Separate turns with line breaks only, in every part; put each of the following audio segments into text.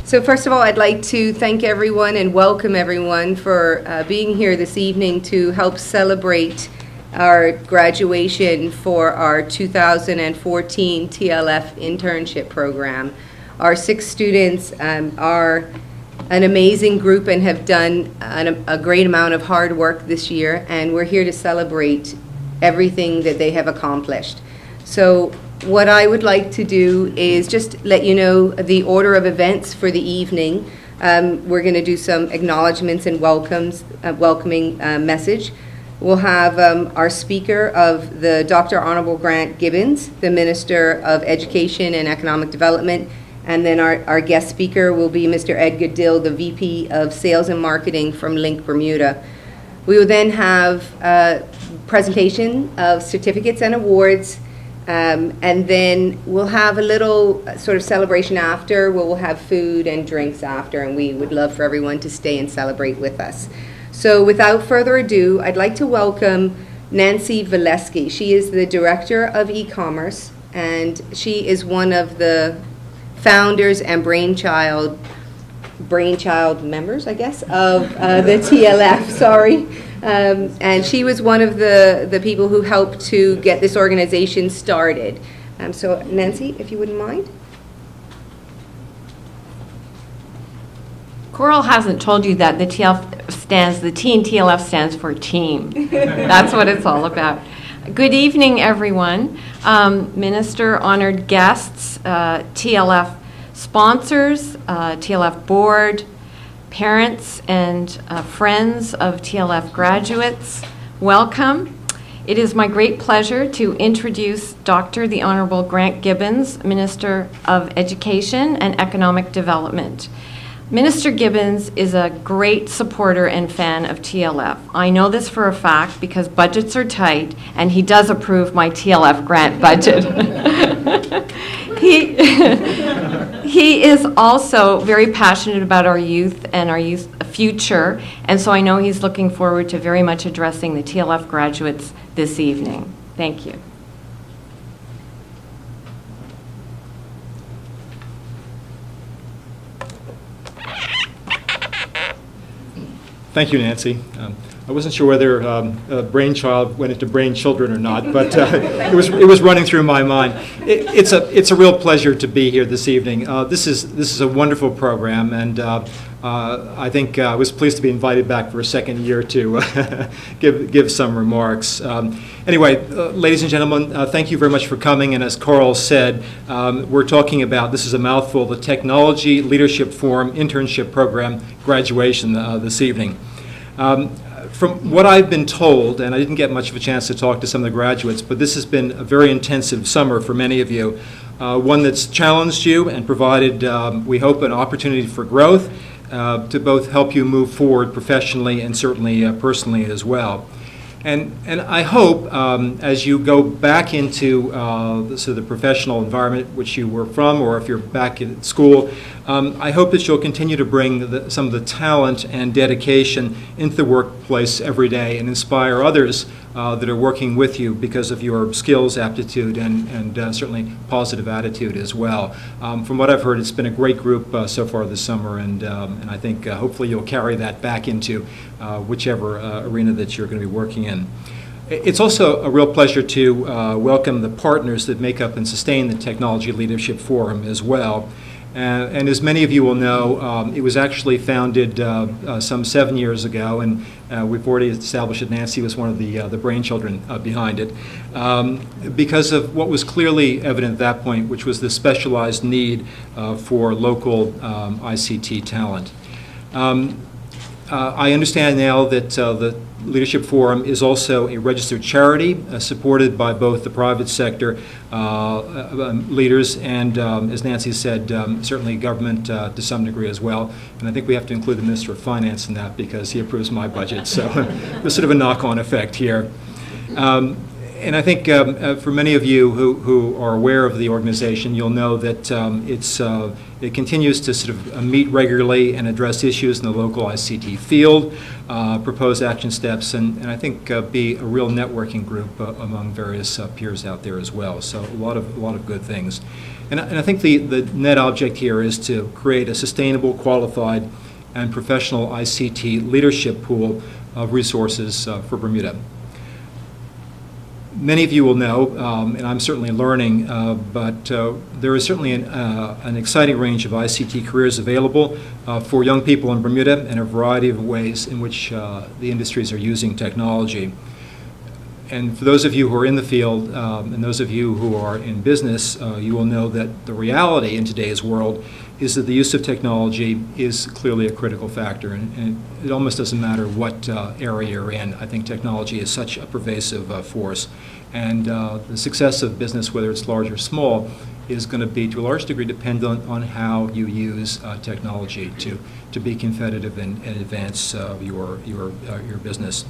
So first of all, I'd like to thank everyone and welcome everyone for being here this evening to help celebrate our graduation for our 2014 TLF internship program. Our 6 students are an amazing group and have done a great amount of hard work this year, and we're here to celebrate everything that they have accomplished. So what I would like to do is just let you know the order of events for the evening. We're going to do some acknowledgements and welcoming message. We'll have our speaker of the Dr. Honorable Grant Gibbons, the Minister of Education and Economic Development, and then our guest speaker will be Mr. Ed Gooddill, the VP of Sales and Marketing from Link Bermuda. We will then have a presentation of certificates and awards, and then we'll have a little sort of celebration after, where we'll have food and drinks after, and we would love for everyone to stay and celebrate with us. So without further ado, I'd like to welcome Nancy Valesky. She is the Director of E-Commerce, and she is one of the founders and brainchild members, I guess, of the TLF, sorry. And she was one of the people who helped to get this organization started. So Nancy, if you wouldn't mind.
Coral hasn't told you that the T in TLF stands for team. That's what it's all about. Good evening, everyone. Minister, honored guests, TLF sponsors, TLF board, parents and friends of TLF graduates, welcome. It is my great pleasure to introduce Dr. the Honorable Grant Gibbons, Minister of Education and Economic Development. Minister Gibbons is a great supporter and fan of TLF. I know this for a fact because budgets are tight, and he does approve my TLF grant budget. He is also very passionate about our youth and our youth future, and so I know he's looking forward to very much addressing the TLF graduates this evening. Thank you.
Thank you, Nancy. I wasn't sure whether brainchild went into brain children or not, but it was running through my mind. It's a real pleasure to be here this evening. This is a wonderful program, and I think I was pleased to be invited back for a second year to give some remarks. Anyway, ladies and gentlemen, thank you very much for coming. And as Carl said, we're talking about, this is a mouthful, the Technology Leadership Forum Internship Program graduation this evening. From what I've been told, and I didn't get much of a chance to talk to some of the graduates, but this has been a very intensive summer for many of you, one that's challenged you and provided, we hope, an opportunity for growth to both help you move forward professionally and certainly personally as well. And I hope as you go back into the professional environment which you were from, or if you're back in school, I hope that you'll continue to bring some of the talent and dedication into the workplace every day and inspire others that are working with you because of your skills, aptitude, and certainly positive attitude as well. From what I've heard, it's been a great group so far this summer, and I think hopefully you'll carry that back into whichever arena that you're going to be working in. It's also a real pleasure to welcome the partners that make up and sustain the Technology Leadership Forum as well. And as many of you will know, it was actually founded some 7 years ago, and we've already established that Nancy was one of the brainchildren behind it, because of what was clearly evident at that point, which was the specialized need for local ICT talent. I understand now that the Leadership Forum is also a registered charity supported by both the private sector leaders and, as Nancy said, certainly government to some degree as well. And I think we have to include the Minister of Finance in that because he approves my budget. So there's sort of a knock-on effect here. And I think for many of you who are aware of the organization, you'll know that it continues to sort of meet regularly and address issues in the local ICT field. propose action steps, and I think be a real networking group among various peers out there as well. So a lot of good things. And I think the net object here is to create a sustainable, qualified, and professional ICT leadership pool of resources for Bermuda. Many of you will know, and I'm certainly learning, but there is certainly an exciting range of ICT careers available for young people in Bermuda and a variety of ways in which the industries are using technology. And for those of you who are in the field and those of you who are in business, you will know that the reality in today's world is that the use of technology is clearly a critical factor, and it almost doesn't matter what area you're in. I think technology is such a pervasive force, and the success of business, whether it's large or small, is going to be to a large degree dependent on how you use technology to be competitive and advance your business.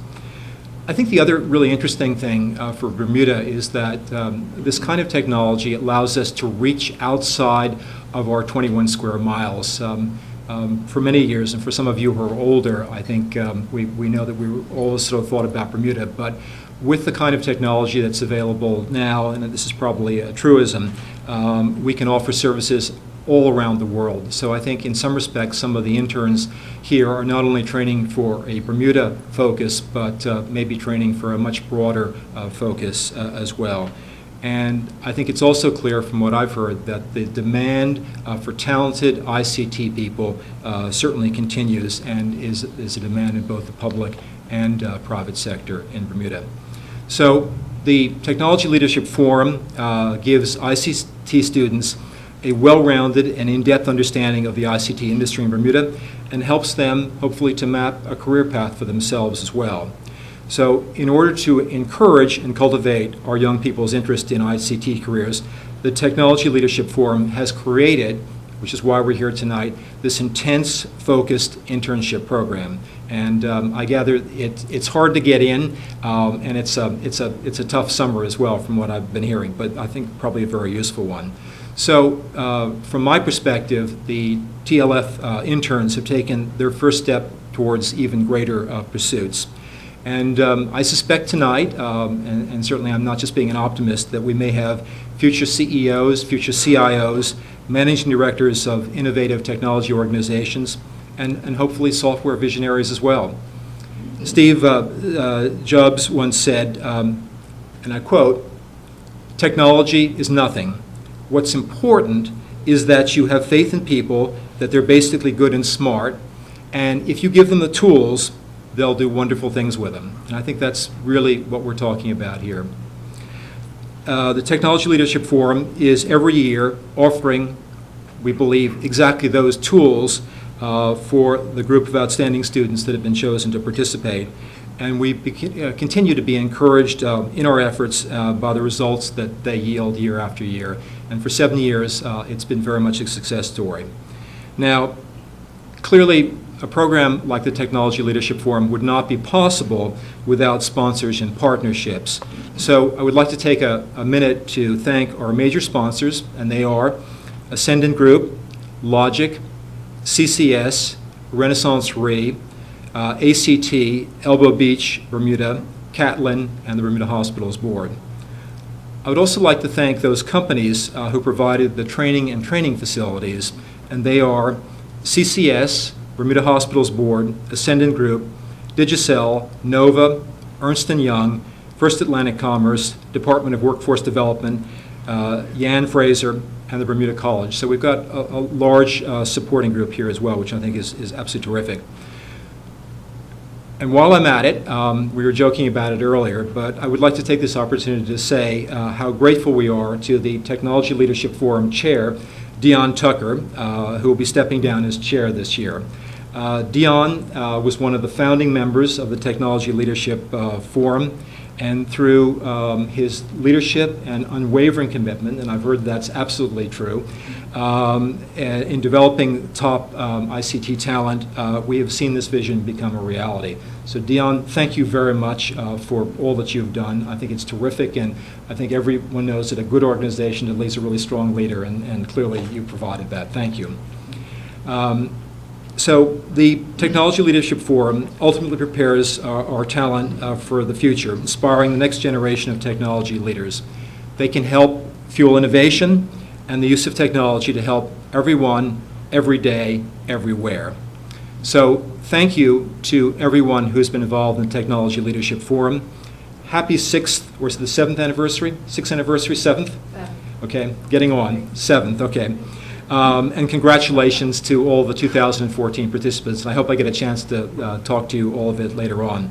I think the other really interesting thing for Bermuda is that this kind of technology allows us to reach outside of our 21 square miles. For many years, and for some of you who are older, I think we know that we always sort of thought about Bermuda, but with the kind of technology that's available now, and this is probably a truism, we can offer services all around the world. So I think in some respects, some of the interns here are not only training for a Bermuda focus, but maybe training for a much broader focus as well. And I think it's also clear from what I've heard that the demand for talented ICT people certainly continues and is a demand in both the public and private sector in Bermuda. So the Technology Leadership Forum gives ICT students a well-rounded and in-depth understanding of the ICT industry in Bermuda and helps them, hopefully, to map a career path for themselves as well. So in order to encourage and cultivate our young people's interest in ICT careers, the Technology Leadership Forum has created, which is why we're here tonight, this intense, focused internship program. And I gather it's hard to get in, and it's a tough summer as well, from what I've been hearing, but I think probably a very useful one. So from my perspective, the TLF interns have taken their first step towards even greater pursuits. And I suspect tonight, and certainly I'm not just being an optimist, that we may have future CEOs, future CIOs, managing directors of innovative technology organizations, and hopefully software visionaries as well. Steve Jobs once said, and I quote, "Technology is nothing. What's important is that you have faith in people, that they're basically good and smart, and if you give them the tools, they'll do wonderful things with them." And I think that's really what we're talking about here. The Technology Leadership Forum is every year offering, we believe, exactly those tools for the group of outstanding students that have been chosen to participate. And we continue to be encouraged in our efforts by the results that they yield year after year. And for 7 years, it's been very much a success story. Now, clearly, a program like the Technology Leadership Forum would not be possible without sponsors and partnerships. So I would like to take a minute to thank our major sponsors, and they are Ascendant Group, Logic, CCS, Renaissance Re, ACT, Elbow Beach, Bermuda, Catlin, and the Bermuda Hospitals Board. I would also like to thank those companies who provided the training facilities, and they are CCS, Bermuda Hospitals Board, Ascendant Group, Digicel, Nova, Ernst & Young, First Atlantic Commerce, Department of Workforce Development, Yan Fraser, and the Bermuda College. So we've got a large supporting group here as well, which I think is absolutely terrific. And while I'm at it, we were joking about it earlier, but I would like to take this opportunity to say how grateful we are to the Technology Leadership Forum Chair, Dion Tucker, who will be stepping down as chair this year. Dion was one of the founding members of the Technology Leadership Forum, and through his leadership and unwavering commitment, and I've heard that's absolutely true, in developing top ICT talent, we have seen this vision become a reality. So Dion, thank you very much for all that you've done. I think it's terrific, and I think everyone knows that a good organization that leads a really strong leader, and clearly you provided that. Thank you. So the Technology Leadership Forum ultimately prepares our talent for the future, inspiring the next generation of technology leaders. They can help fuel innovation and the use of technology to help everyone, every day, everywhere. So thank you to everyone who's been involved in the Technology Leadership Forum. Happy 6th, or is it the 7th anniversary? 6th anniversary, 7th? Okay, getting on, 7th, okay. And congratulations to all the 2014 participants. I hope I get a chance to talk to you all of it later on.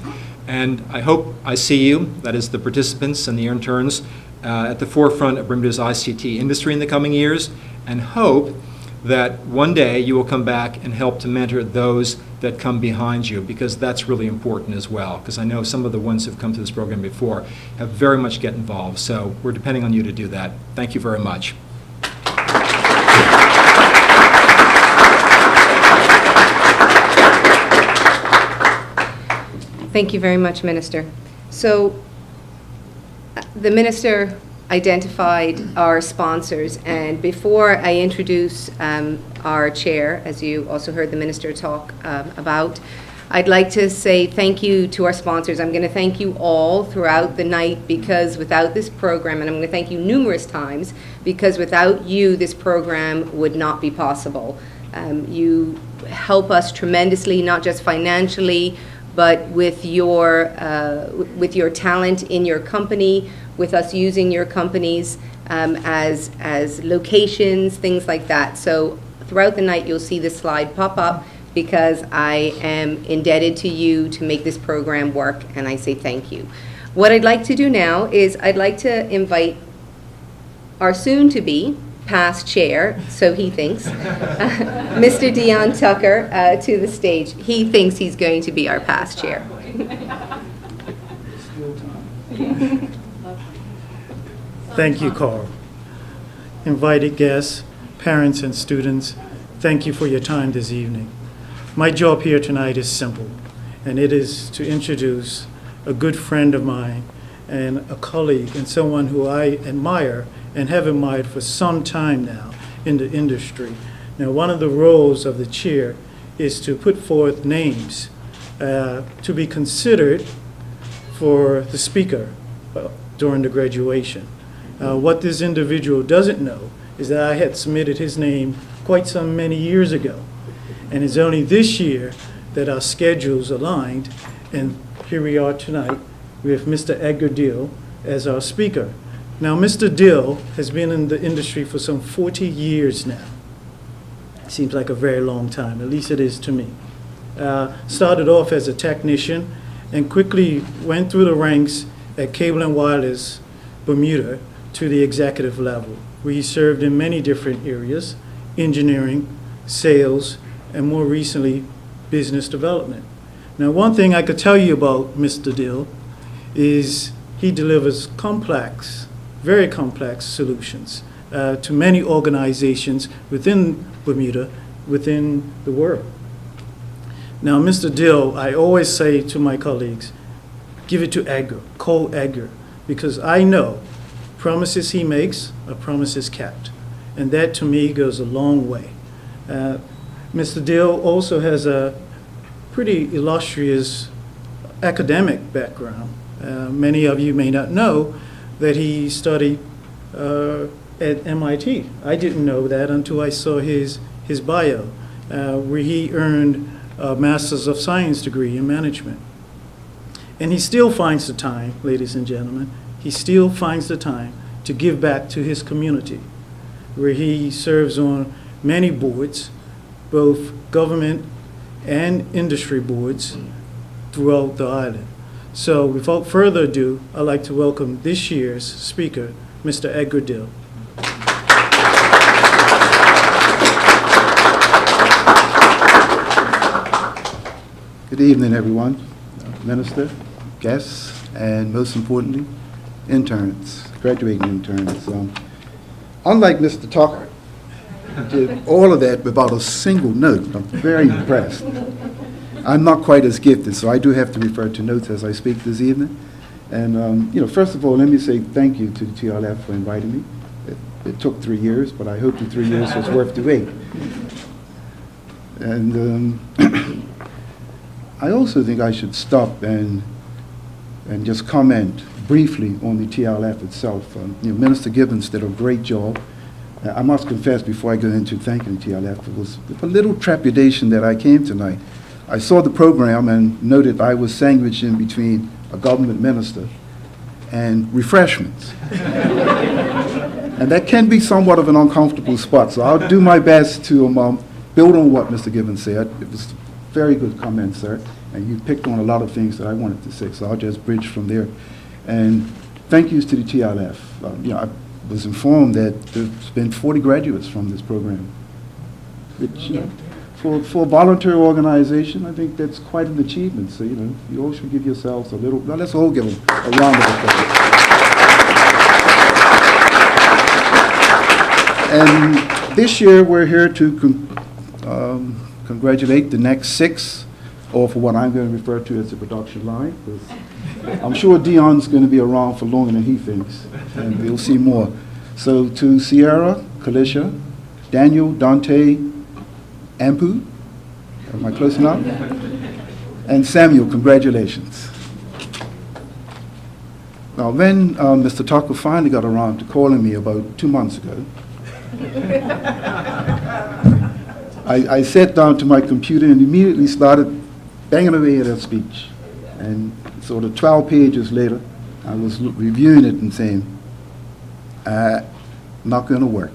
And I hope I see you, that is the participants and the interns, at the forefront of Bermuda's ICT industry in the coming years, and hope that one day you will come back and help to mentor those that come behind you, because that's really important as well, because I know some of the ones who've come to this program before have very much get involved. So we're depending on you to do that. Thank you very much.
Thank you very much, Minister. So the Minister identified our sponsors, and before I introduce our chair, as you also heard the Minister talk about, I'd like to say thank you to our sponsors. I'm going to thank you all throughout the night, because without this program, and I'm going to thank you numerous times, because without you, this program would not be possible. You help us tremendously, not just financially, but with your talent in your company, with us using your companies as locations, things like that. So throughout the night, you'll see this slide pop up, because I am indebted to you to make this program work, and I say thank you. What I'd like to do now is I'd like to invite our soon-to-be past chair, so he thinks, Mr. Dion Tucker, to the stage. He thinks he's going to be our past chair.
Thank you, Carl. Invited guests, parents, and students, thank you for your time this evening. My job here tonight is simple, and it is to introduce a good friend of mine and a colleague and someone who I admire and have admired for some time now in the industry. Now, one of the roles of the chair is to put forth names to be considered for the speaker during the graduation. What this individual doesn't know is that I had submitted his name quite some many years ago, and it's only this year that our schedules aligned, and here we are tonight with Mr. Edgar Dill as our speaker. Now, Mr. Dill has been in the industry for some 40 years now. Seems like a very long time, at least it is to me. Started off as a technician and quickly went through the ranks at Cable and Wireless Bermuda to the executive level, where he served in many different areas: engineering, sales, and more recently, business development. Now, one thing I could tell you about Mr. Dill is he delivers complex, very complex solutions to many organizations within Bermuda, within the world. Now, Mr. Dill, I always say to my colleagues, give it to Edgar, Cole Edgar, because I know promises he makes are promises kept. And that, to me, goes a long way. Mr. Dill also has a pretty illustrious academic background. Many of you may not know that he studied at MIT. I didn't know that until I saw his bio, where he earned a Master's of Science degree in management. And he still finds the time, ladies and gentlemen, he still finds the time to give back to his community, where he serves on many boards, both government and industry boards throughout the island. So without further ado, I'd like to welcome this year's speaker, Mr. Edgar Dill.
Good evening, everyone. Minister, guests, and most importantly, interns, graduating interns. Unlike Mr. Tucker, did all of that without a single note. I'm very impressed. I'm not quite as gifted, so I do have to refer to notes as I speak this evening. And, first of all, let me say thank you to the TLF for inviting me. It took 3 years, but I hope the 3 years was worth the wait. And I also think I should stop and just comment briefly on the TLF itself. Minister Gibbons did a great job. I must confess before I go into thanking the TLF, it was with a little trepidation that I came tonight. I saw the program and noted I was sandwiched in between a government minister and refreshments. And that can be somewhat of an uncomfortable spot, so I'll do my best to build on what Mr. Gibbons said. It was very good comment, sir, and you picked on a lot of things that I wanted to say, so I'll just bridge from there. And thank yous to the TLF. I was informed that there's been 40 graduates from this program, which, for a voluntary organization, I think that's quite an achievement. So, you all should give yourselves a little, well, let's all give them a round of applause. And this year, we're here to congratulate the next 6, or for what I'm going to refer to as the production line, because I'm sure Dion's going to be around for longer than he thinks, and we'll see more. So to Sierra, Kalisha, Daniel, Dante, Ampu, am I close enough? And Samuel, congratulations. Now, when Mr. Tucker finally got around to calling me about 2 months ago, I sat down to my computer and immediately started banging away at that speech. And sort of 12 pages later, I was reviewing it and saying, not going to work.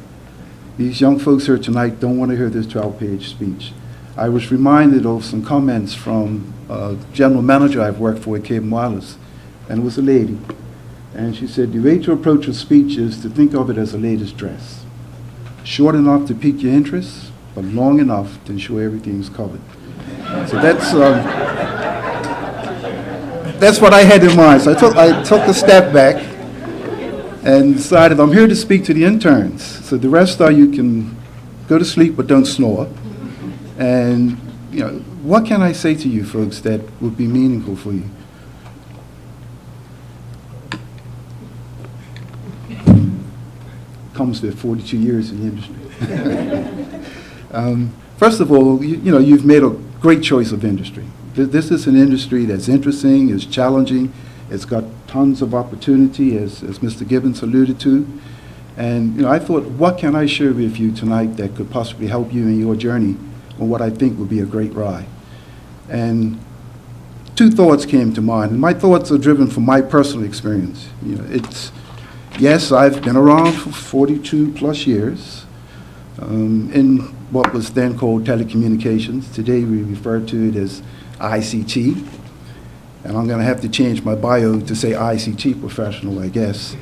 These young folks here tonight don't want to hear this 12-page speech. I was reminded of some comments from a general manager I've worked for at Cable Wireless, and it was a lady. And she said, the way to approach a speech is to think of it as a lady's dress. Short enough to pique your interest, but long enough to ensure everything's covered. So that's what I had in mind. So I took a step back and decided I'm here to speak to the interns. So the rest of you can go to sleep but don't snore. And what can I say to you folks that would be meaningful for you? Comes with 42 years in the industry. First of all, you've made a great choice of industry. This is an industry that's interesting, is challenging, it's got tons of opportunity, as Mr. Gibbons alluded to. And I thought, what can I share with you tonight that could possibly help you in your journey on what I think would be a great ride? And 2 thoughts came to mind, and my thoughts are driven from my personal experience. Yes, I've been around for 42 plus years in what was then called telecommunications. Today we refer to it as ICT. And I'm going to have to change my bio to say ICT professional, I guess.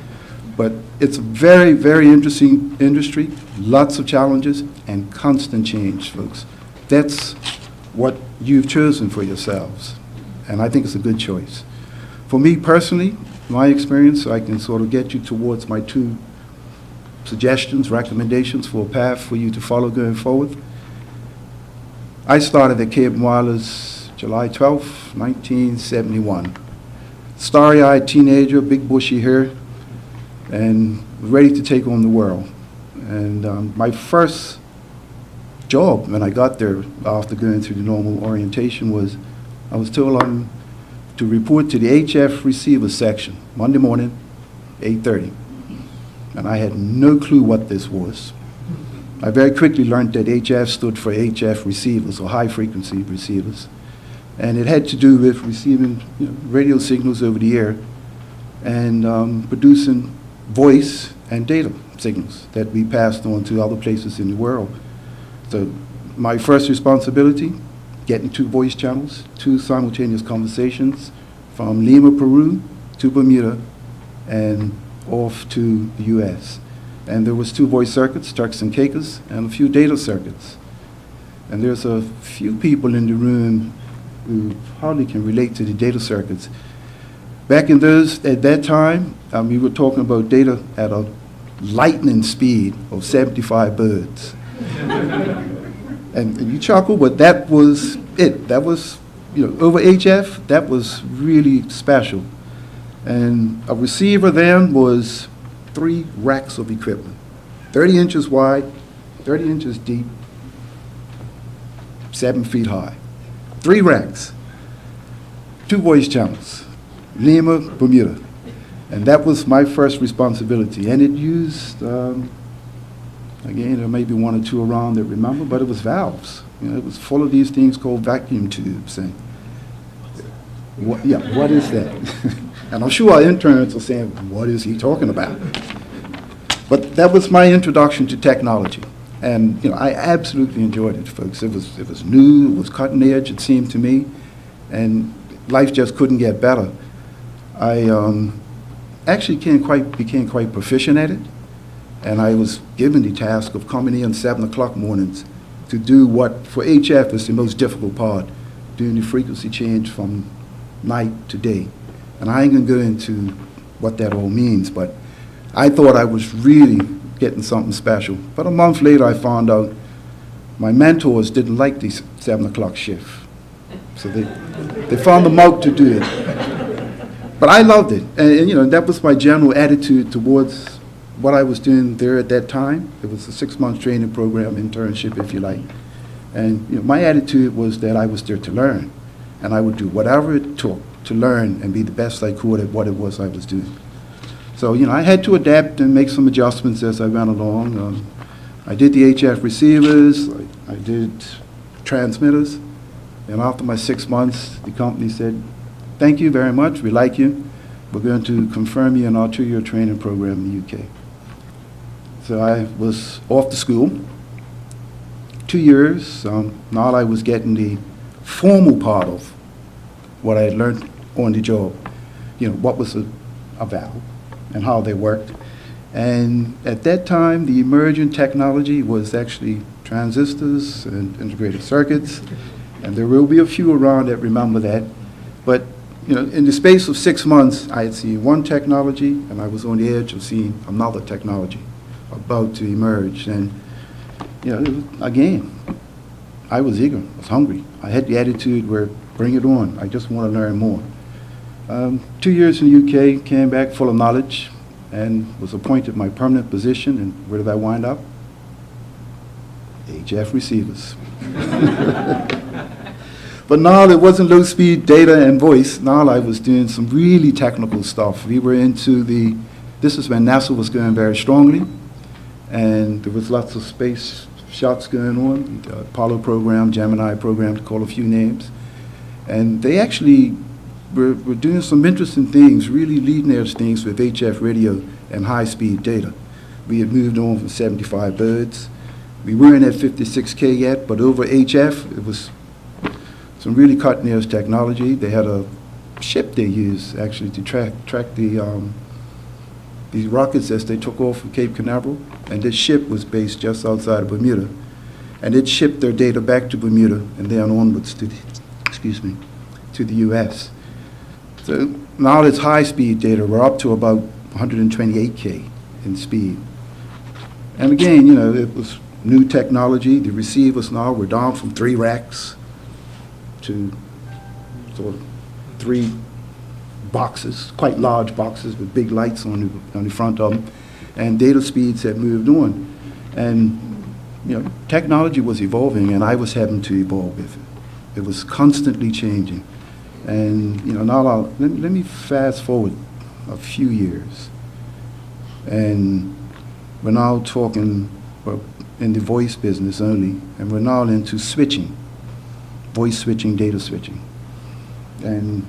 But it's a very, very interesting industry, lots of challenges, and constant change, folks. That's what you've chosen for yourselves. And I think it's a good choice. For me personally, my experience, I can sort of get you towards my 2 suggestions, recommendations for a path for you to follow going forward. I started at Cable Wireless July 12th, 1971. Starry-eyed teenager, big bushy hair, and ready to take on the world. And my first job when I got there after going through the normal orientation was I was told to report to the HF receiver section Monday morning, 8:30. And I had no clue what this was. I very quickly learned that HF stood for HF receivers, or high frequency receivers. And it had to do with receiving radio signals over the air and producing voice and data signals that we passed on to other places in the world. So my first responsibility, getting 2 voice channels, 2 simultaneous conversations from Lima, Peru to Bermuda and off to the US. And there was 2 voice circuits, Turks and Caicos, and a few data circuits. And there's a few people in the room who hardly can relate to the data circuits. Back at that time, we were talking about data at a lightning speed of 75 birds. And you chuckle, but that was it. That was, over HF, that was really special. And a receiver then was 3 racks of equipment, 30 inches wide, 30 inches deep, 7 feet high, 3 racks, 2 voice channels, Lima, Bermuda. And that was my first responsibility. And it used, again, there may be 1 or 2 around that remember, but it was valves. It was full of these things called vacuum tubes. And what is that? And I'm sure our interns are saying, what is he talking about? But that was my introduction to technology. And I absolutely enjoyed it, folks. It was new, it was cutting edge, it seemed to me, and life just couldn't get better. I actually became quite proficient at it, and I was given the task of coming in 7 o'clock mornings to do what, for HF, is the most difficult part, doing the frequency change from night to day. And I ain't gonna go into what that all means, but I thought I was really getting something special. But a month later, I found out my mentors didn't like the 7 o'clock shift. So they found them out to do it. But I loved it. And that was my general attitude towards what I was doing there at that time. It was a 6-month training program, internship, if you like. And my attitude was that I was there to learn. And I would do whatever it took to learn and be the best I could at what it was I was doing. So, I had to adapt and make some adjustments as I went along. I did the HF receivers, I did transmitters, and after my 6 months, the company said, thank you very much, we like you. We're going to confirm you in our 2-year training program in the UK. So I was off to school, 2 years. Now I was getting the formal part of what I had learned on the job. What was a valve and how they worked. And at that time, the emerging technology was actually transistors and integrated circuits. And there will be a few around that remember that. But in the space of 6 months, I had seen one technology, and I was on the edge of seeing another technology about to emerge. And again, I was eager, I was hungry. I had the attitude where, bring it on, I just want to learn more. 2 years in the UK, came back full of knowledge, and was appointed my permanent position. And where did I wind up? HF receivers. But now it wasn't low-speed data and voice. Now I was doing some really technical stuff. We were into this is when NASA was going very strongly, and there was lots of space shots going on, the Apollo program, Gemini program, to call a few names. And they actually were doing some interesting things, really leading-edge things with HF radio and high-speed data. We had moved on from 75 birds. We weren't at 56K yet, but over HF, it was some really cutting-edge technology. They had a ship they used, actually, to track these rockets as they took off from Cape Canaveral. And this ship was based just outside of Bermuda. And it shipped their data back to Bermuda and then onwards to the U.S. So now it's high-speed data. We're up to about 128K in speed. And again, it was new technology. The receivers now were down from 3 racks to sort of 3 boxes, quite large boxes with big lights on the front of them. And data speeds had moved on. And, technology was evolving, and I was having to evolve with it. It was constantly changing. And, now let me fast forward a few years. And we're now talking in the voice business only, and we're now into switching, voice switching, data switching. And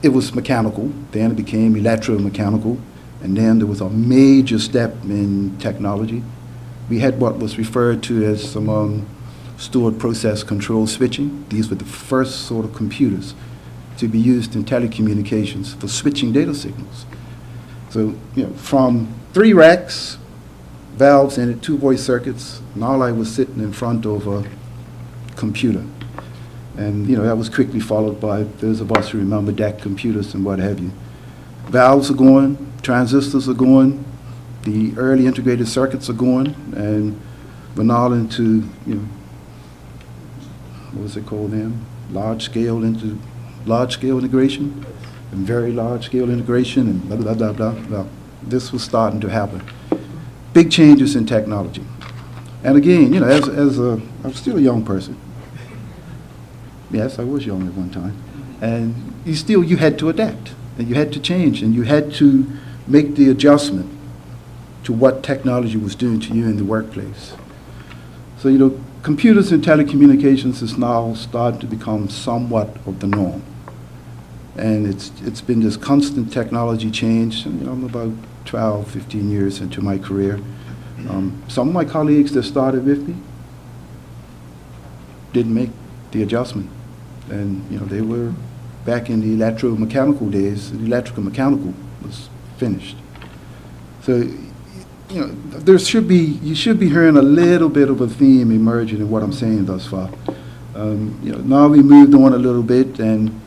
it was mechanical, then it became electromechanical, and then there was a major step in technology. We had what was referred to as some stored process control switching. These were the first sort of computers to be used in telecommunications for switching data signals. So, from 3 racks, valves in it, 2 voice circuits, now I was sitting in front of a computer. And, that was quickly followed by those of us who remember DAC computers and what have you. Valves are going, transistors are going, the early integrated circuits are going, and we're now into, what was it called then? Large scale integration, and very large scale integration, and blah, blah, blah, blah, blah. This was starting to happen. Big changes in technology. And again, I was still a young person. Yes, I was young at one time. And you had to adapt, and you had to change, and you had to make the adjustment to what technology was doing to you in the workplace. So, computers and telecommunications is now starting to become somewhat of the norm. And it's been this constant technology change. And, I'm about 12, 15 years into my career. Some of my colleagues that started with me didn't make the adjustment. And, they were back in the electromechanical days. The electrical mechanical was finished. So, you should be hearing a little bit of a theme emerging in what I'm saying thus far. Now we moved on a little bit, and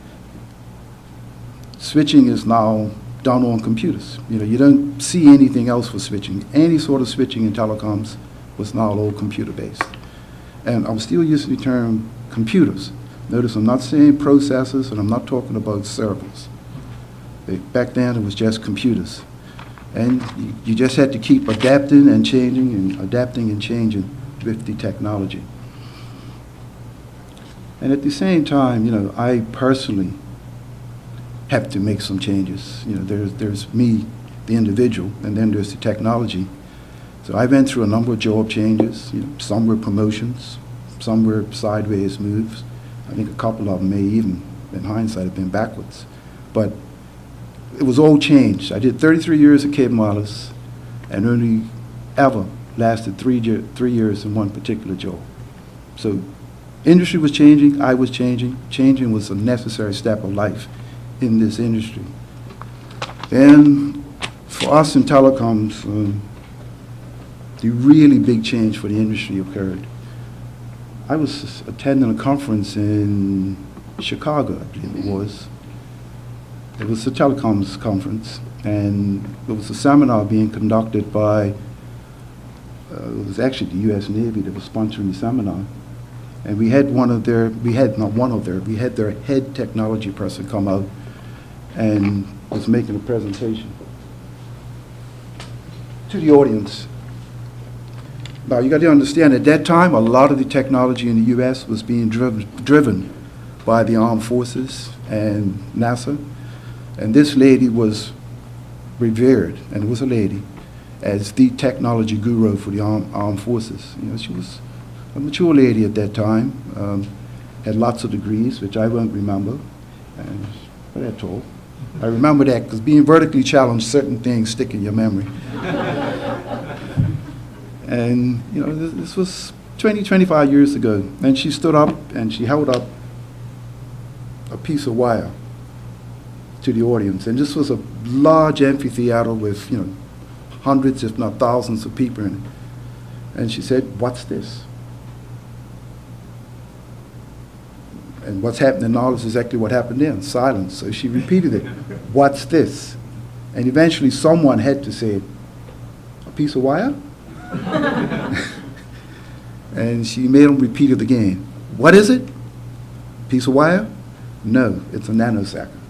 switching is now done on computers. You don't see anything else for switching. Any sort of switching in telecoms was now all computer-based. And I'm still using the term computers. Notice I'm not saying processors, and I'm not talking about servers. Back then, it was just computers. And you just had to keep adapting and changing and adapting and changing with the technology. And at the same time, I personally have to make some changes. There's me, the individual, and then there's the technology. So I went through a number of job changes. Some were promotions, some were sideways moves. I think a couple of them may even, in hindsight, have been backwards. But it was all changed. I did 33 years at Cable Wireless and only ever lasted 3 years in one particular job. So industry was changing, I was changing. Changing was a necessary step of life in this industry. And for us in telecoms, the really big change for the industry occurred. I was attending a conference in Chicago, I believe it was. It was a telecoms conference, and it was a seminar being conducted by, it was actually the U.S. Navy that was sponsoring the seminar. And we had their head technology person come out and was making a presentation to the audience. Now, you got to understand, at that time, a lot of the technology in the U.S. was being driven by the armed forces and NASA. And this lady was revered, and it was a lady, as the technology guru for the armed forces. She was a mature lady at that time, had lots of degrees, which I won't remember, but that's all. I remember that because being vertically challenged, certain things stick in your memory. And, this was 20, 25 years ago, and she stood up and she held up a piece of wire to the audience. And this was a large amphitheater with, hundreds, if not thousands of people in it. And she said, "What's this?" And what's happening now is exactly what happened then, silence. So she repeated it, "What's this?" And eventually someone had to say, "A piece of wire?" And she made them repeat it again. "What is it? Piece of wire?" "No, it's a nanosecond."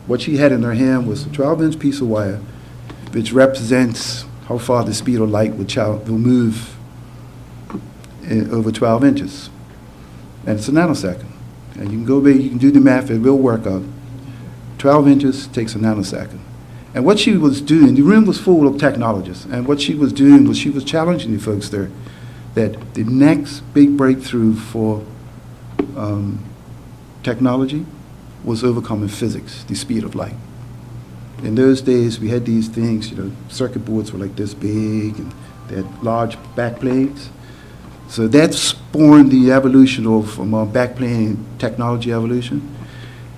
What she had in her hand was a 12-inch piece of wire, which represents how far the speed of light will move over 12 inches. And it's a nanosecond. And you can go back, you can do the math, it will work out. 12 inches takes a nanosecond. And what she was doing, the room was full of technologists, and what she was doing was she was challenging the folks there that the next big breakthrough for technology was overcoming physics, the speed of light. In those days, we had these things, circuit boards were like this big, and they had large backplanes. So that spawned the evolution of backplane technology evolution.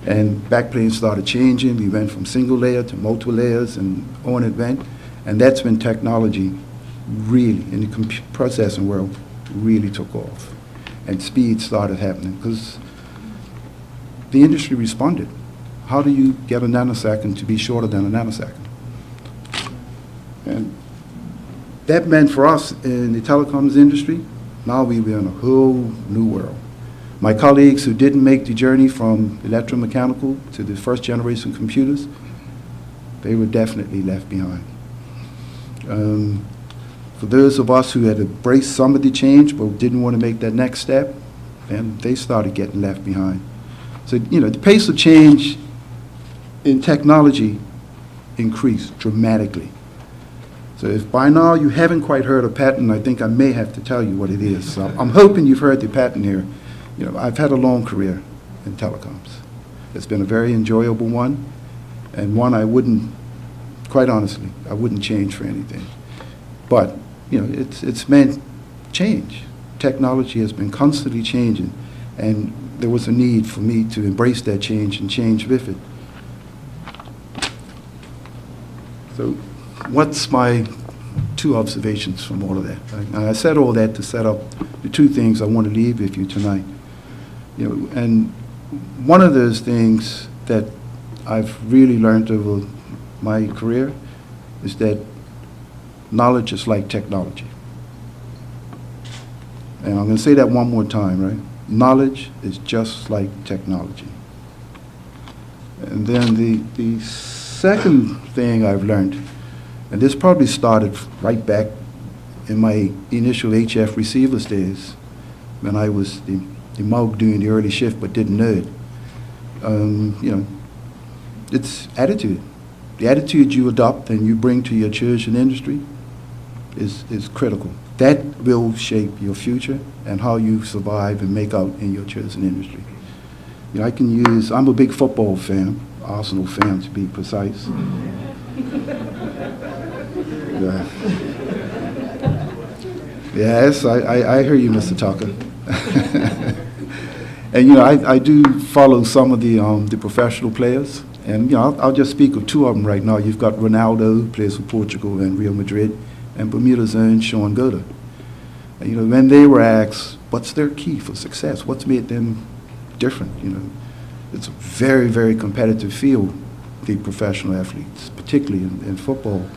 And backplanes started changing. We went from single layer to multiple layers, and on it went. And that's when technology really, in the processing world, really took off. And speed started happening because the industry responded. How do you get a nanosecond to be shorter than a nanosecond? And that meant for us in the telecoms industry, now we were in a whole new world. My colleagues who didn't make the journey from electromechanical to the first generation computers, they were definitely left behind. For those of us who had embraced some of the change but didn't want to make that next step, and they started getting left behind. So, the pace of change in technology increased dramatically. So if by now you haven't quite heard of patent, I think I may have to tell you what it is. So I'm hoping you've heard the patent here. I've had a long career in telecoms. It's been a very enjoyable one, and one I wouldn't, quite honestly, I wouldn't change for anything. But, it's meant change. Technology has been constantly changing, and there was a need for me to embrace that change and change with it. So what's my two observations from all of that? I said all that to set up the two things I want to leave with you tonight. And one of those things that I've really learned over my career is that knowledge is like technology. And I'm going to say that one more time, right? Knowledge is just like technology. And then the second thing I've learned, and this probably started right back in my initial HF receivers days, when I was the mug doing the early shift but didn't know it. It's attitude. The attitude you adopt and you bring to your chosen industry is critical. That will shape your future and how you survive and make out in your chosen industry. I'm a big football fan, Arsenal fan to be precise. Yes, I hear you, Mr. Tucker. And I do follow some of the professional players, and I'll just speak of two of them right now. You've got Ronaldo, who plays for Portugal and Real Madrid, and Bermuda's own Sean Goda. And when they were asked what's their key for success, what's made them different, it's a very, very competitive field, the professional athletes, particularly in football.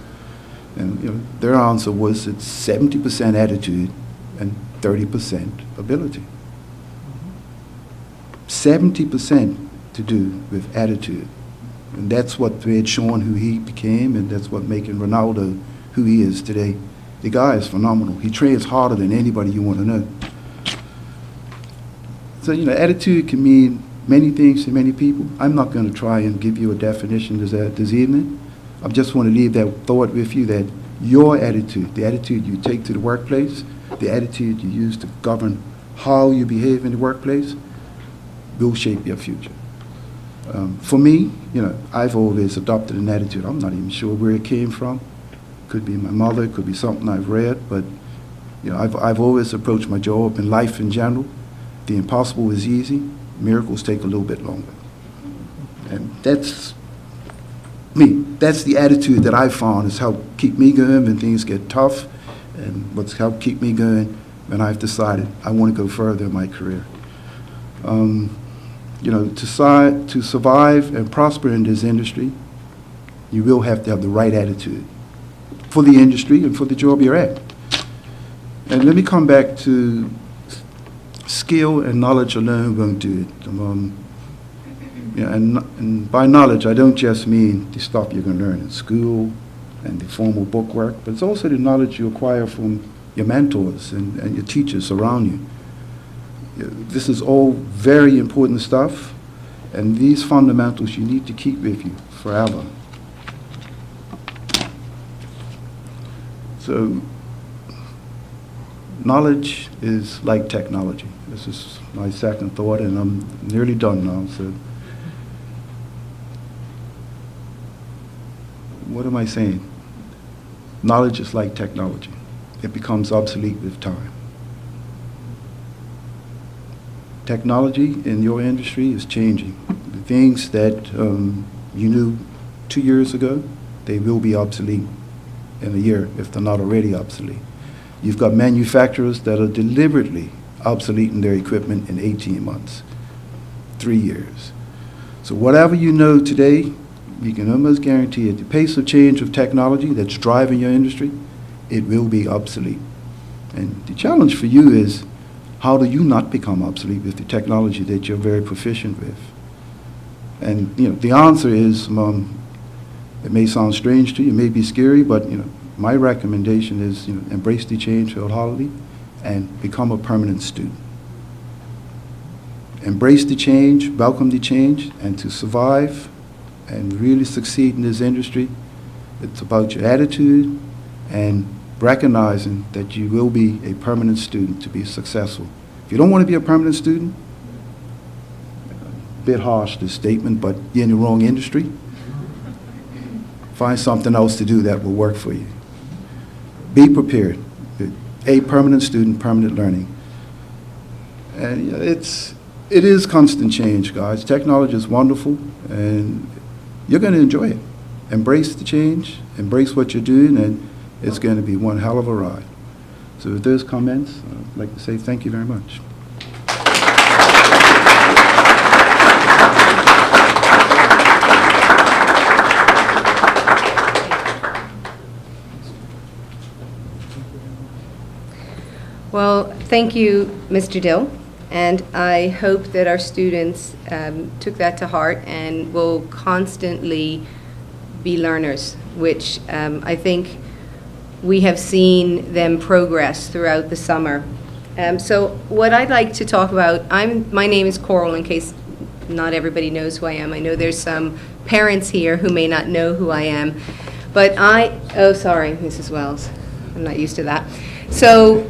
And their answer was it's 70% attitude and 30% ability. 70% to do with attitude. And that's what made Sean who he became, and that's what making Ronaldo who he is today. The guy is phenomenal. He trains harder than anybody you want to know. So, attitude can mean many things to many people. I'm not going to try and give you a definition this evening. I just want to leave that thought with you that your attitude, the attitude you take to the workplace, the attitude you use to govern how you behave in the workplace, will shape your future. For me, I've always adopted an attitude. I'm not even sure where it came from. Could be my mother, could be something I've read, but I've always approached my job and life in general. The impossible is easy. Miracles take a little bit longer. And that's me. That's the attitude that I've found has helped keep me going when things get tough, and what's helped keep me going when I've decided I want to go further in my career. To survive and prosper in this industry, you will have to have the right attitude for the industry and for the job you're at. And let me come back to skill and knowledge alone won't do it. And by knowledge, I don't just mean the stuff you're going to learn in school and the formal book work, but it's also the knowledge you acquire from your mentors and your teachers around you. This is all very important stuff, and these fundamentals you need to keep with you forever. So, knowledge is like technology. This is my second thought, and I'm nearly done now. So, what am I saying? Knowledge is like technology. It becomes obsolete with time. Technology in your industry is changing. The things that you knew 2 years ago, they will be obsolete in a year, if they're not already obsolete. You've got manufacturers that are deliberately obsoleting their equipment in 18 months, 3 years. So whatever you know today, you can almost guarantee at the pace of change of technology that's driving your industry, it will be obsolete. And the challenge for you is, how do you not become obsolete with the technology that you're very proficient with? And the answer is, it may sound strange to you, it may be scary, but my recommendation is embrace the change wholeheartedly and become a permanent student. embrace the change, welcome the change, and to survive and really succeed in this industry, it's about your attitude and recognizing that you will be a permanent student to be successful. If you don't want to be a permanent student, a bit harsh, this statement, but you're in the wrong industry. Find something else to do that will work for you. Be prepared. A permanent student, permanent learning. And it is constant change, guys. Technology is wonderful, and you're going to enjoy it. Embrace the change, embrace what you're doing, and it's going to be one hell of a ride. So if there's comments, I'd like to say thank you very much.
Well, thank you, Mr. Dill, and I hope that our students took that to heart and will constantly be learners, which I think we have seen them progress throughout the summer. So what I'd like to talk about, my name is Coral, in case not everybody knows who I am. I know there's some parents here who may not know who I am, but oh, sorry, Mrs. Wells, I'm not used to that. So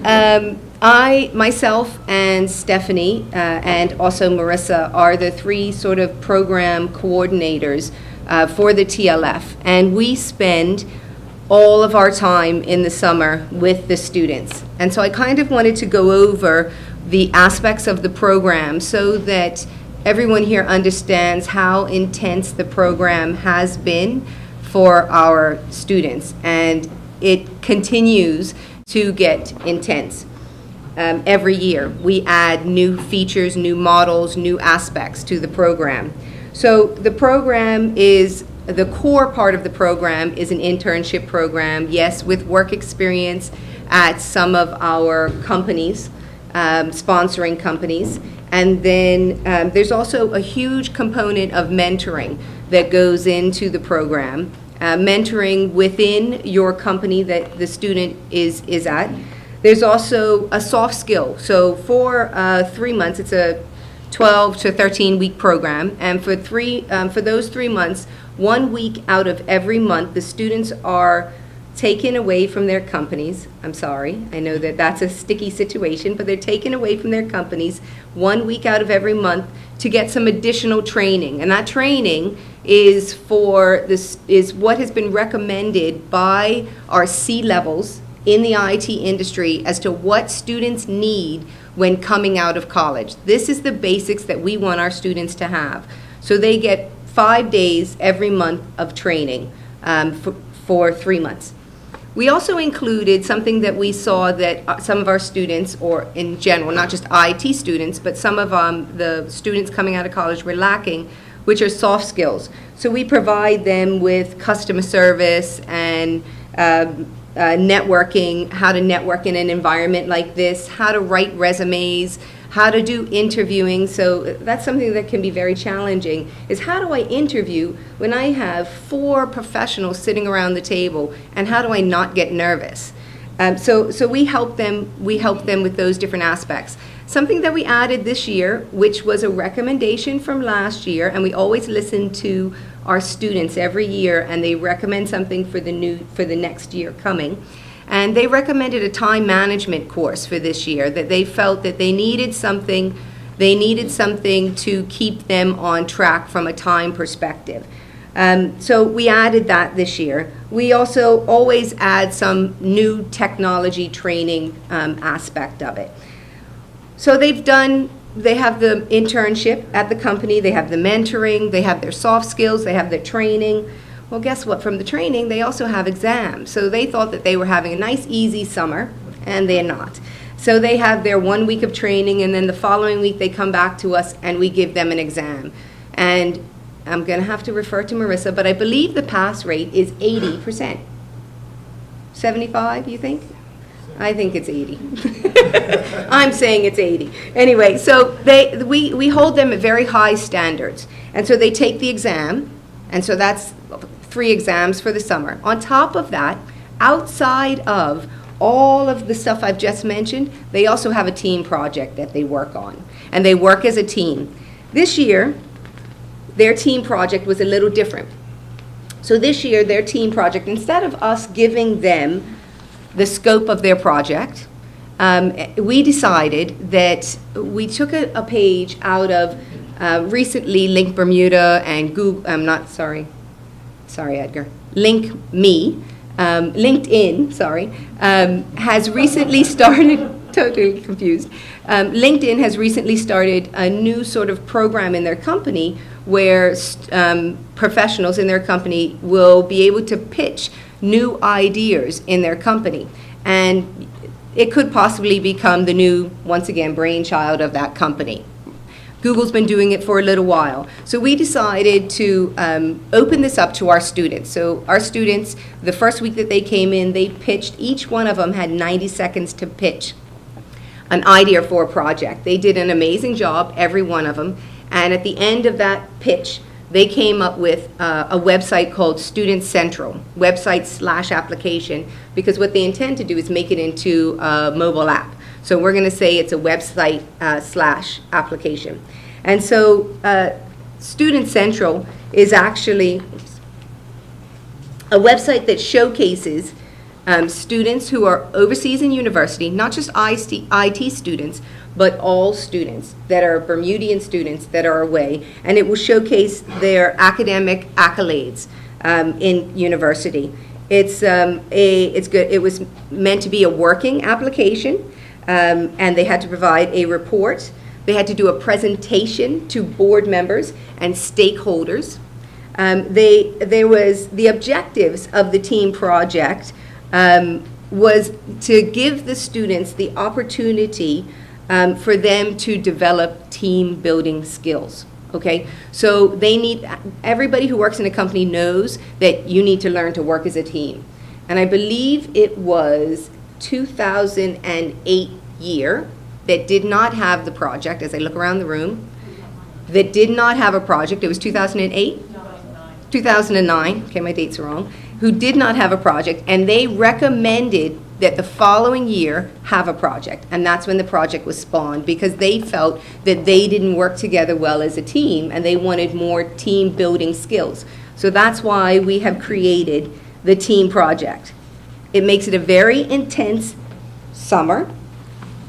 myself and Stephanie and also Marissa are the three sort of program coordinators for the TLF, and we spend all of our time in the summer with the students. And so I kind of wanted to go over the aspects of the program so that everyone here understands how intense the program has been for our students, and it continues to get intense. Every year, we add new features, new models, new aspects to the program. So the program is, the core part of the program is an internship program, yes, with work experience at some of our companies, sponsoring companies. And then there's also a huge component of mentoring that goes into the program. Mentoring within your company that the student is at. There's also a soft skill. So for 3 months, it's a 12 to 13 week program, and for those 3 months, 1 week out of every month, the students are taken away from their companies. I'm sorry, I know that that's a sticky situation, but they're taken away from their companies 1 week out of every month to get some additional training, and that training is what has been recommended by our C-levels in the IT industry as to what students need when coming out of college. This is the basics that we want our students to have. So they get 5 days every month of training for 3 months. We also included something that we saw that some of our students, or in general, not just IT students, but some of the students coming out of college were lacking, which are soft skills. So we provide them with customer service and networking, how to network in an environment like this, how to write resumes, how to do interviewing. So that's something that can be very challenging, is how do I interview when I have 4 professionals sitting around the table, and how do I not get nervous? So we help them with those different aspects. Something that we added this year, which was a recommendation from last year, and we always listen to our students every year, and they recommend something for the next year coming. And they recommended a time management course for this year, that they felt that they needed something to keep them on track from a time perspective. So we added that this year. We also always add some new technology training aspect of it. So they have the internship at the company, they have the mentoring, they have their soft skills, they have their training. Well, guess what? From the training, they also have exams. So they thought that they were having a nice, easy summer, and they're not. So they have their 1 week of training, and then the following week they come back to us and we give them an exam. And I'm going to have to refer to Marissa, but I believe the pass rate is 80%. 75, you think? I think it's 80. I'm saying it's 80. Anyway, so we hold them at very high standards. And so they take the exam, and so that's 3 exams for the summer. On top of that, outside of all of the stuff I've just mentioned, they also have a team project that they work on, and they work as a team. This year, their team project was a little different. So this year, their team project, instead of us giving them the scope of their project, we decided that we took a page out of recently Link Bermuda and Google, sorry Edgar, LinkedIn, has recently started, totally confused. LinkedIn has recently started a new sort of program in their company where professionals in their company will be able to pitch new ideas in their company. And it could possibly become the new, once again, brainchild of that company. Google's been doing it for a little while. So we decided to open this up to our students. So our students, the first week that they came in, they pitched, each one of them had 90 seconds to pitch an idea for a project. They did an amazing job, every one of them. And at the end of that pitch, they came up with a website called Student Central, website/application, because what they intend to do is make it into a mobile app. So we're going to say it's a website /application. And so Student Central is actually a website that showcases students who are overseas in university, not just IT students, but all students that are Bermudian students that are away, and it will showcase their academic accolades in university. It's good. It was meant to be a working application, and they had to provide a report. They had to do a presentation to board members and stakeholders. The objectives of the team project was to give the students the opportunity for them to develop team building skills. Okay, so everybody who works in a company knows that you need to learn to work as a team. And I believe it was 2008 year that did not have the project, as I look around the room, that did not have a project. It was 2008? 2009, okay, my dates are wrong, who did not have a project, and they recommended that the following year have a project. And that's when the project was spawned, because they felt that they didn't work together well as a team, and they wanted more team building skills. So that's why we have created the team project. It makes it a very intense summer,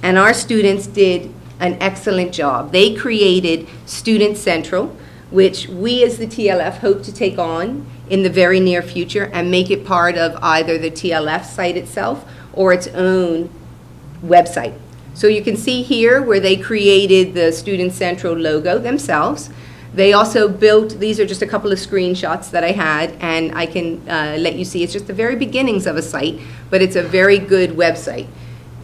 and our students did an excellent job. They created Student Central, which we as the TLF hope to take on in the very near future and make it part of either the TLF site itself or its own website. So you can see here where they created the Student Central logo themselves. They also built, these are just a couple of screenshots that I had, and I can let you see, it's just the very beginnings of a site, but it's a very good website.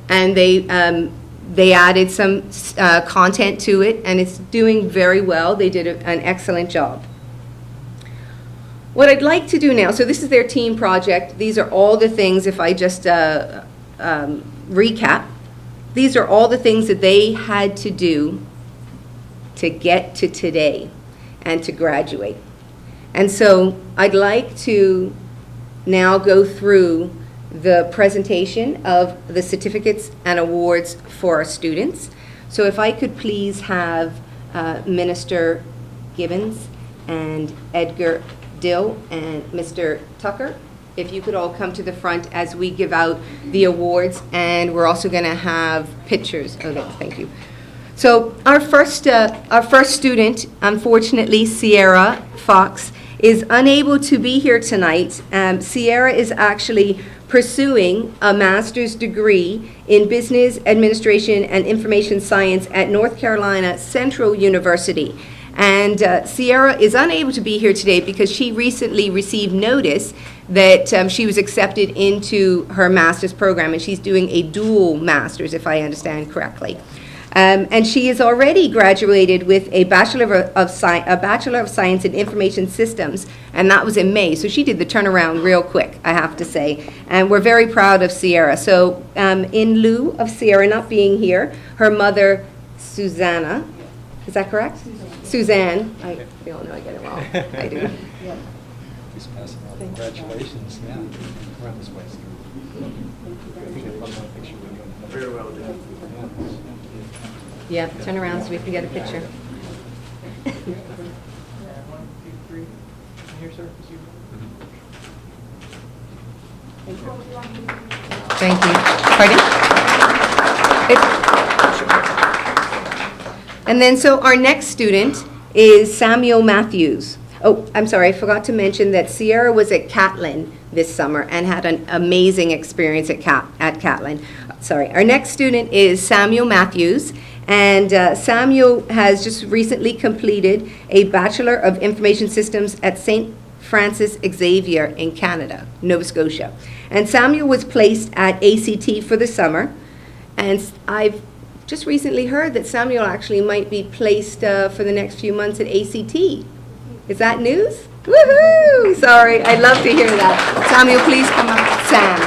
And they added some content to it, and it's doing very well. They did an excellent job. What I'd like to do now, so this is their team project. These are all the things, if I just recap, these are all the things that they had to do to get to today and to graduate. And so I'd like to now go through the presentation of the certificates and awards for our students. So if I could please have Minister Gibbons and Edgar Dill and Mr. Tucker, if you could all come to the front as we give out the awards, and we're also going to have pictures. Okay, thank you. So our first student, unfortunately, Sierra Fox, is unable to be here tonight. Sierra is actually pursuing a master's degree in business administration and information science at North Carolina Central University. And Sierra is unable to be here today because she recently received notice that she was accepted into her master's program, and she's doing a dual master's, if I understand correctly. And she has already graduated with a Bachelor of Science in Information Systems, and that was in May. So she did the turnaround real quick, I have to say. And we're very proud of Sierra. So in lieu of Sierra not being here, her mother, Susanna, is that correct? Suzanne. We all know I get it wrong. I do.
Please pass it on. Congratulations. Yeah. Around this way.
Yeah, turn around so we can get a picture. Thank you. Pardon? And then, so our next student is Samuel Matthews. Oh, I'm sorry, I forgot to mention that Sierra was at Catlin this summer and had an amazing experience at Catlin. Sorry, our next student is Samuel Matthews, and Samuel has just recently completed a Bachelor of Information Systems at St. Francis Xavier in Canada, Nova Scotia. And Samuel was placed at ACT for the summer, and I've just recently heard that Samuel actually might be placed for the next few months at ACT. Is that news? Woohoo! Sorry, I'd love to hear that. Samuel, please come up. Sam.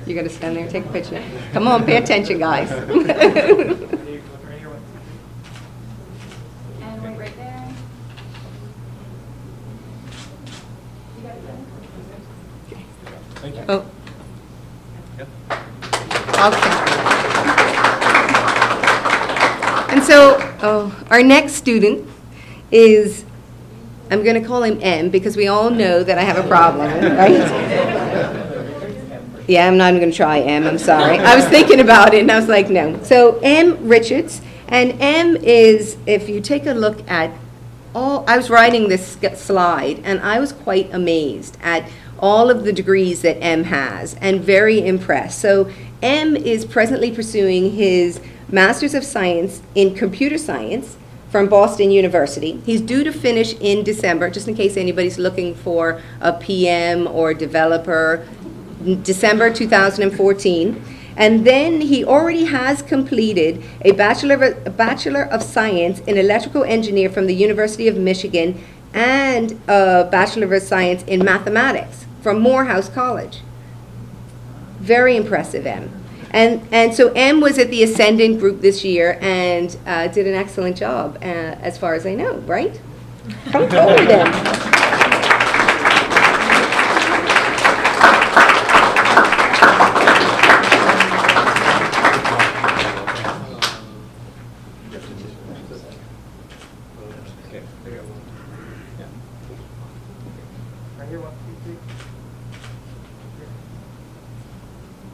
You're going to stand there and take a picture. Come on, pay attention, guys.
And wait right there.
Oh. Okay. And so, our next student is, I'm going to call him M because we all know that I have a problem, right? Yeah, I'm not even going to try M, I'm sorry. I was thinking about it and I was like, no. So M. Richards, and M is, if you take a look at I was writing this slide and I was quite amazed at all of the degrees that M has and very impressed. So M is presently pursuing his Master's of Science in Computer Science from Boston University. He's due to finish in December, just in case anybody's looking for a PM or developer, December 2014. And then he already has completed a Bachelor of Science in Electrical Engineer from the University of Michigan and a Bachelor of Science in Mathematics from Morehouse College. Very impressive, M. And so M was at the Ascendant group this year and did an excellent job, as far as I know, right? Come forward, M.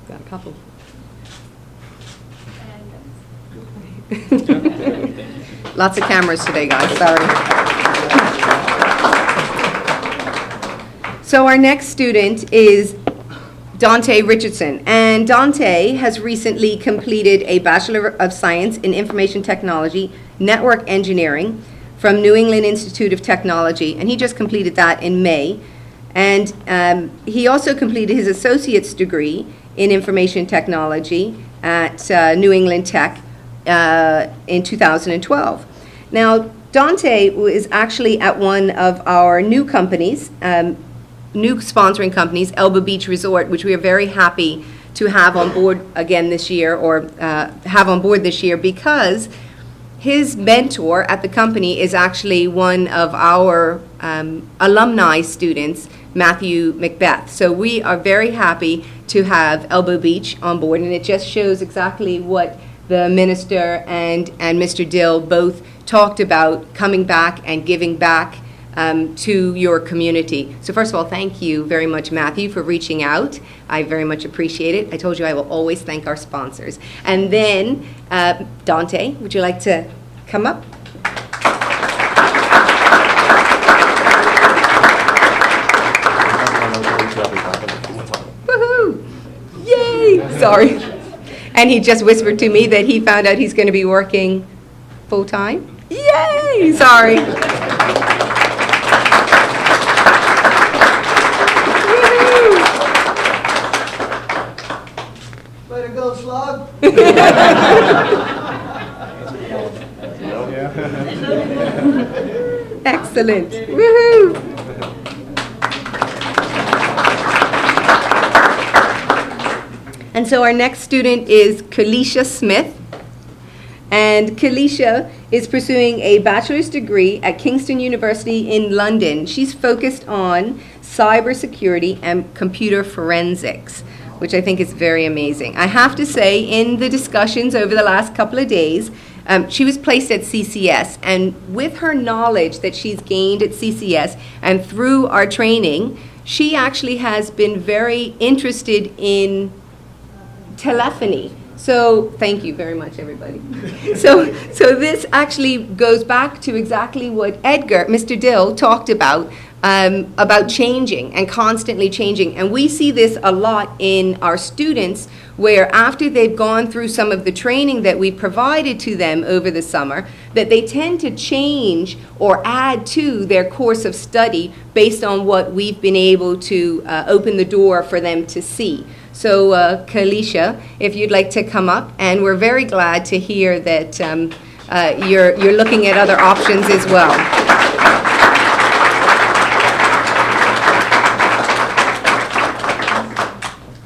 Got a couple. Lots of cameras today, guys, sorry. So our next student is Dante Richardson, and Dante has recently completed a Bachelor of Science in Information Technology, Network Engineering from New England Institute of Technology, and he just completed that in May. And he also completed his associate's degree in Information Technology at New England Tech in 2012. Now, Dante is actually at one of our new companies, new sponsoring companies, Elba Beach Resort, which we are very happy to have on board again this year, or have on board this year, because his mentor at the company is actually one of our alumni students, Matthew Macbeth. So we are very happy to have Elbow Beach on board, and it just shows exactly what the minister and Mr. Dill both talked about, coming back and giving back to your community. So first of all, thank you very much, Matthew, for reaching out. I very much appreciate it. I told you I will always thank our sponsors. And then, Dante, would you like to come up? Woohoo! Yay! Sorry. And he just whispered to me that he found out he's going to be working full-time. Yay! Sorry.
Way to go, Slug.
Excellent. Woohoo! And so our next student is Kalisha Smith. And Kalisha is pursuing a bachelor's degree at Kingston University in London. She's focused on cybersecurity and computer forensics, which I think is very amazing. I have to say, in the discussions over the last couple of days, she was placed at CCS, and with her knowledge that she's gained at CCS and through our training, she actually has been very interested in telephony. So, thank you very much, everybody. So this actually goes back to exactly what Edgar, Mr. Dill, talked about changing and constantly changing. And we see this a lot in our students, where after they've gone through some of the training that we provided to them over the summer, that they tend to change or add to their course of study based on what we've been able to open the door for them to see. So, Kalisha, if you'd like to come up, and we're very glad to hear that you're looking at other options as well.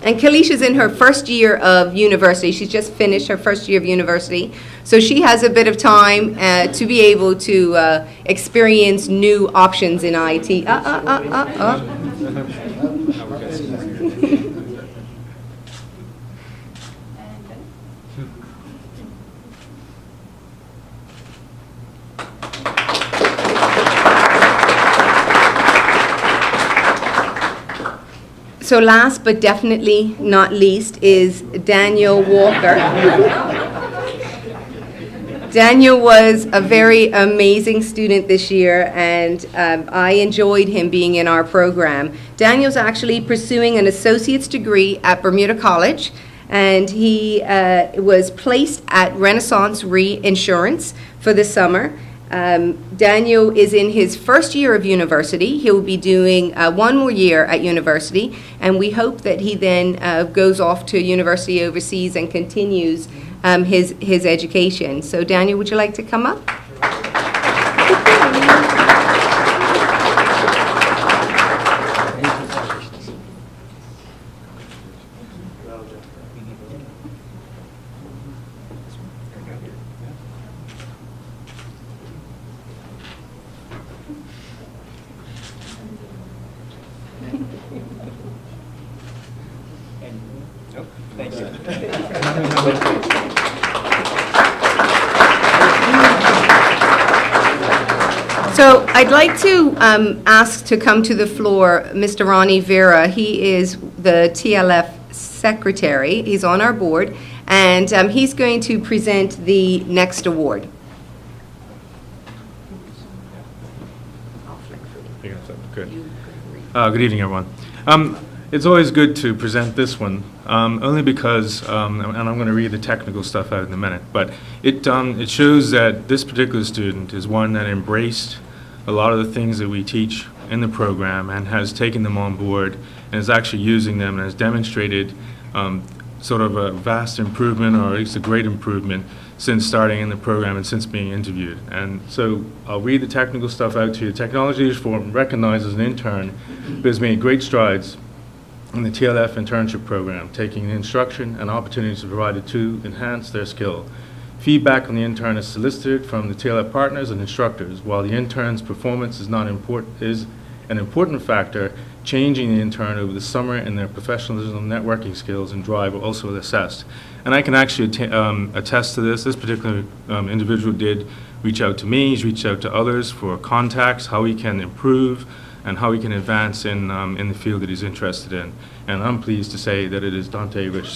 And Kalisha's in her first year of university. She's just finished her first year of university. So she has a bit of time to be able to experience new options in IT. So last but definitely not least is Daniel Walker. Daniel was a very amazing student this year, and I enjoyed him being in our program. Daniel's actually pursuing an associate's degree at Bermuda College, and he was placed at Renaissance Reinsurance for the summer. Daniel is in his first year of university. He'll be doing one more year at university, and we hope that he then goes off to university overseas and continues his education. So Daniel, would you like to come up? So I'd like to ask to come to the floor Mr. Ronnie Vera. He is the TLF secretary. He's on our board, and he's going to present the next award.
Good. Good evening, everyone. It's always good to present this one, only because, and I'm going to read the technical stuff out in a minute, but it shows that this particular student is one that embraced a lot of the things that we teach in the program and has taken them on board and is actually using them and has demonstrated sort of a vast improvement, or at least a great improvement, since starting in the program and since being interviewed. And so I'll read the technical stuff out to you. Technology Leadership Forum recognizes an intern who has made great strides in the TLF internship program, taking the instruction and opportunities provided to enhance their skill. Feedback on the intern is solicited from the TLF partners and instructors. While the intern's performance is an important factor, changing the intern over the summer and their professionalism, networking skills, and drive are also assessed. And I can actually attest to this. This particular individual did reach out to me. He's reached out to others for contacts, how he can improve, and how he can advance in the field that he's interested in. And I'm pleased to say that it is Dante Rich.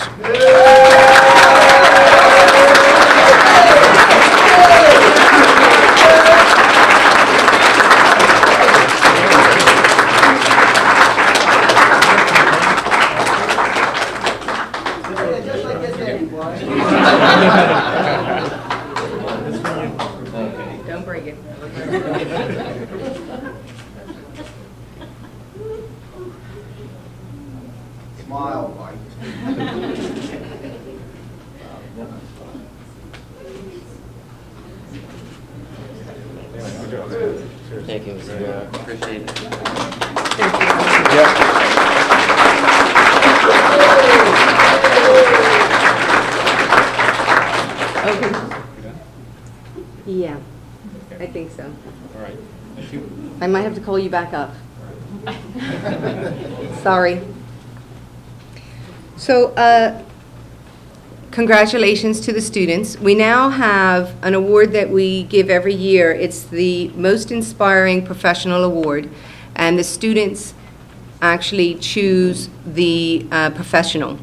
Just like this, Eddie, boy.
Don't break it.
Smile, Mike.
Thank you, sir. Appreciate it.
Okay. Yeah, I think so.
All right. Thank you.
I might have to call you back up. Sorry. So, congratulations to the students. We now have an award that we give every year. It's the Most Inspiring Professional Award, and the students actually choose the professional.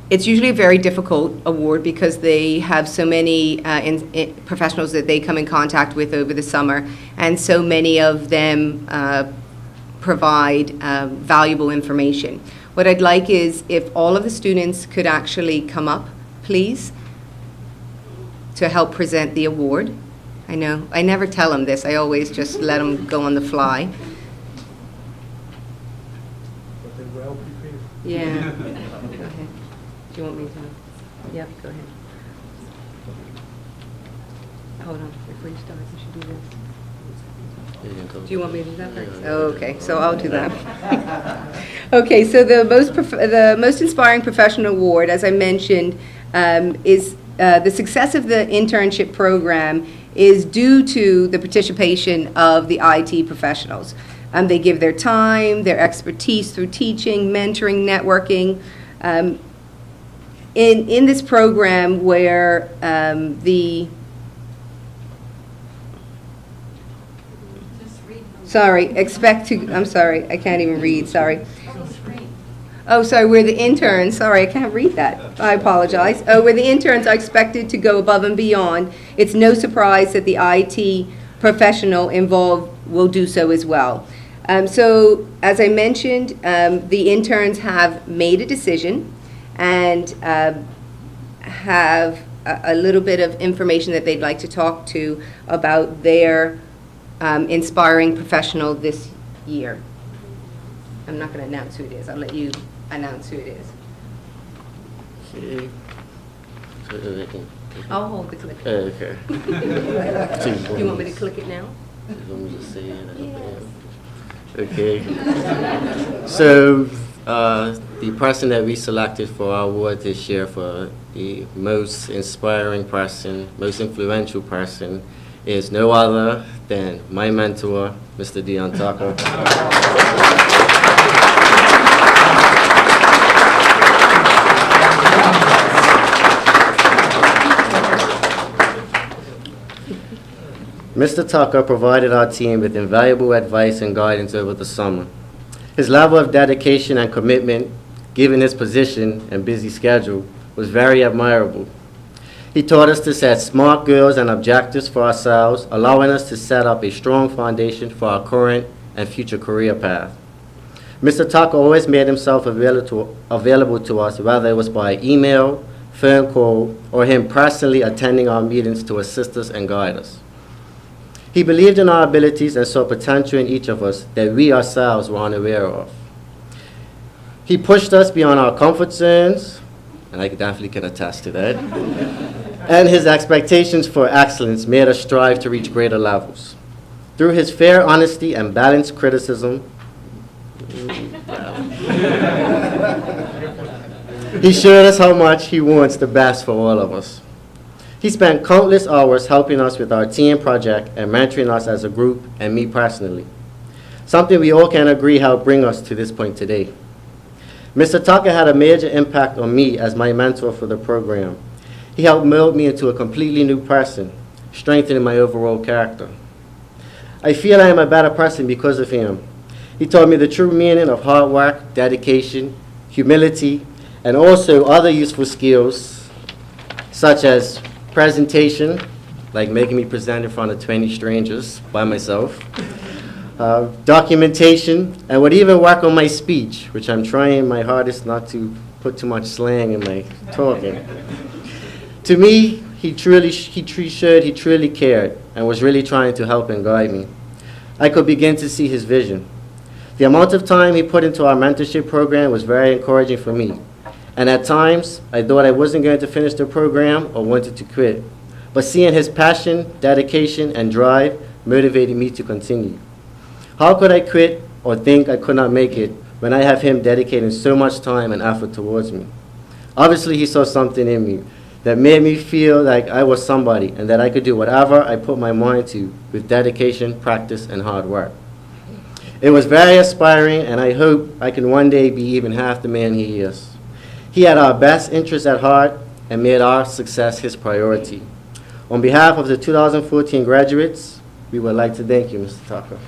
It's usually a very difficult award because they have so many professionals that they come in contact with over the summer, and so many of them provide valuable information. What I'd like is if all of the students could actually come up, please, to help present the award. I know, I never tell them this, I always just let them go on the fly.
But they're well prepared.
Yeah. Go ahead. Do you want me to? Yep, go ahead. Hold on, before you start, you should do this. Do you want me to do that first? Oh, okay, so I'll do that. Okay, so the most inspiring professional award, as I mentioned, is the success of the internship program is due to the participation of the IT professionals. They give their time, their expertise through teaching, mentoring, networking. In this program where I'm sorry, I can't even read, sorry. Oh, sorry, we're the interns, sorry, I can't read that, I apologize. Where the interns are expected to go above and beyond, it's no surprise that the IT professional involved will do so as well. So, as I mentioned, the interns have made a decision and have a little bit of information that they'd like to talk to about their inspiring professional this year. I'm not going to announce who it is. I'll let you announce who it is.
Okay.
I'll hold the clip.
Okay.
Do you want me to click it now?
Let me just say it.
Yes.
Okay. So, the person that we selected for our award this year for the most inspiring person, most influential person, is no other than my mentor, Mr. Dion Tucker. Mr. Tucker provided our team with invaluable advice and guidance over the summer. His level of dedication and commitment, given his position and busy schedule, was very admirable. He taught us to set SMART goals and objectives for ourselves, allowing us to set up a strong foundation for our current and future career path. Mr. Tucker always made himself available to us, whether it was by email, phone call, or him personally attending our meetings to assist us and guide us. He believed in our abilities and saw potential in each of us that we ourselves were unaware of. He pushed us beyond our comfort zones, and I definitely can attest to that, and his expectations for excellence made us strive to reach greater levels. Through his fair honesty and balanced criticism, he showed us how much he wants the best for all of us. He spent countless hours helping us with our team project and mentoring us as a group and me personally. Something we all can agree helped bring us to this point today. Mr. Tucker had a major impact on me as my mentor for the program. He helped mold me into a completely new person, strengthening my overall character. I feel I am a better person because of him. He taught me the true meaning of hard work, dedication, humility, and also other useful skills, such as presentation, like making me present in front of 20 strangers by myself, documentation, and would even work on my speech, which I'm trying my hardest not to put too much slang in my talking. To me, he truly cared and was really trying to help and guide me. I could begin to see his vision. The amount of time he put into our mentorship program was very encouraging for me. And at times, I thought I wasn't going to finish the program or wanted to quit. But seeing his passion, dedication, and drive motivated me to continue. How could I quit or think I could not make it when I have him dedicating so much time and effort towards me? Obviously, he saw something in me that made me feel like I was somebody and that I could do whatever I put my mind to with dedication, practice, and hard work. It was very inspiring, and I hope I can one day be even half the man he is. He had our best interests at heart and made our success his priority. On behalf of the 2014 graduates, we would like to thank you, Mr. Tucker.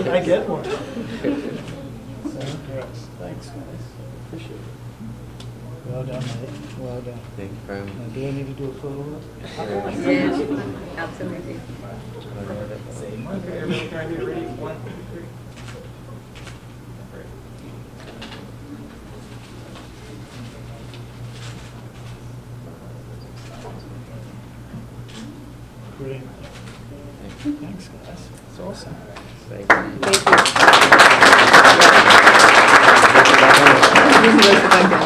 I get one. Thanks, guys. Appreciate it. Well done, mate. Well done.
Thank you very
Now,
much.
do I need to do a photo op?
Yes, absolutely.
Great. Thanks, guys. It's awesome.
Thank you.
Thank you. This is most effective.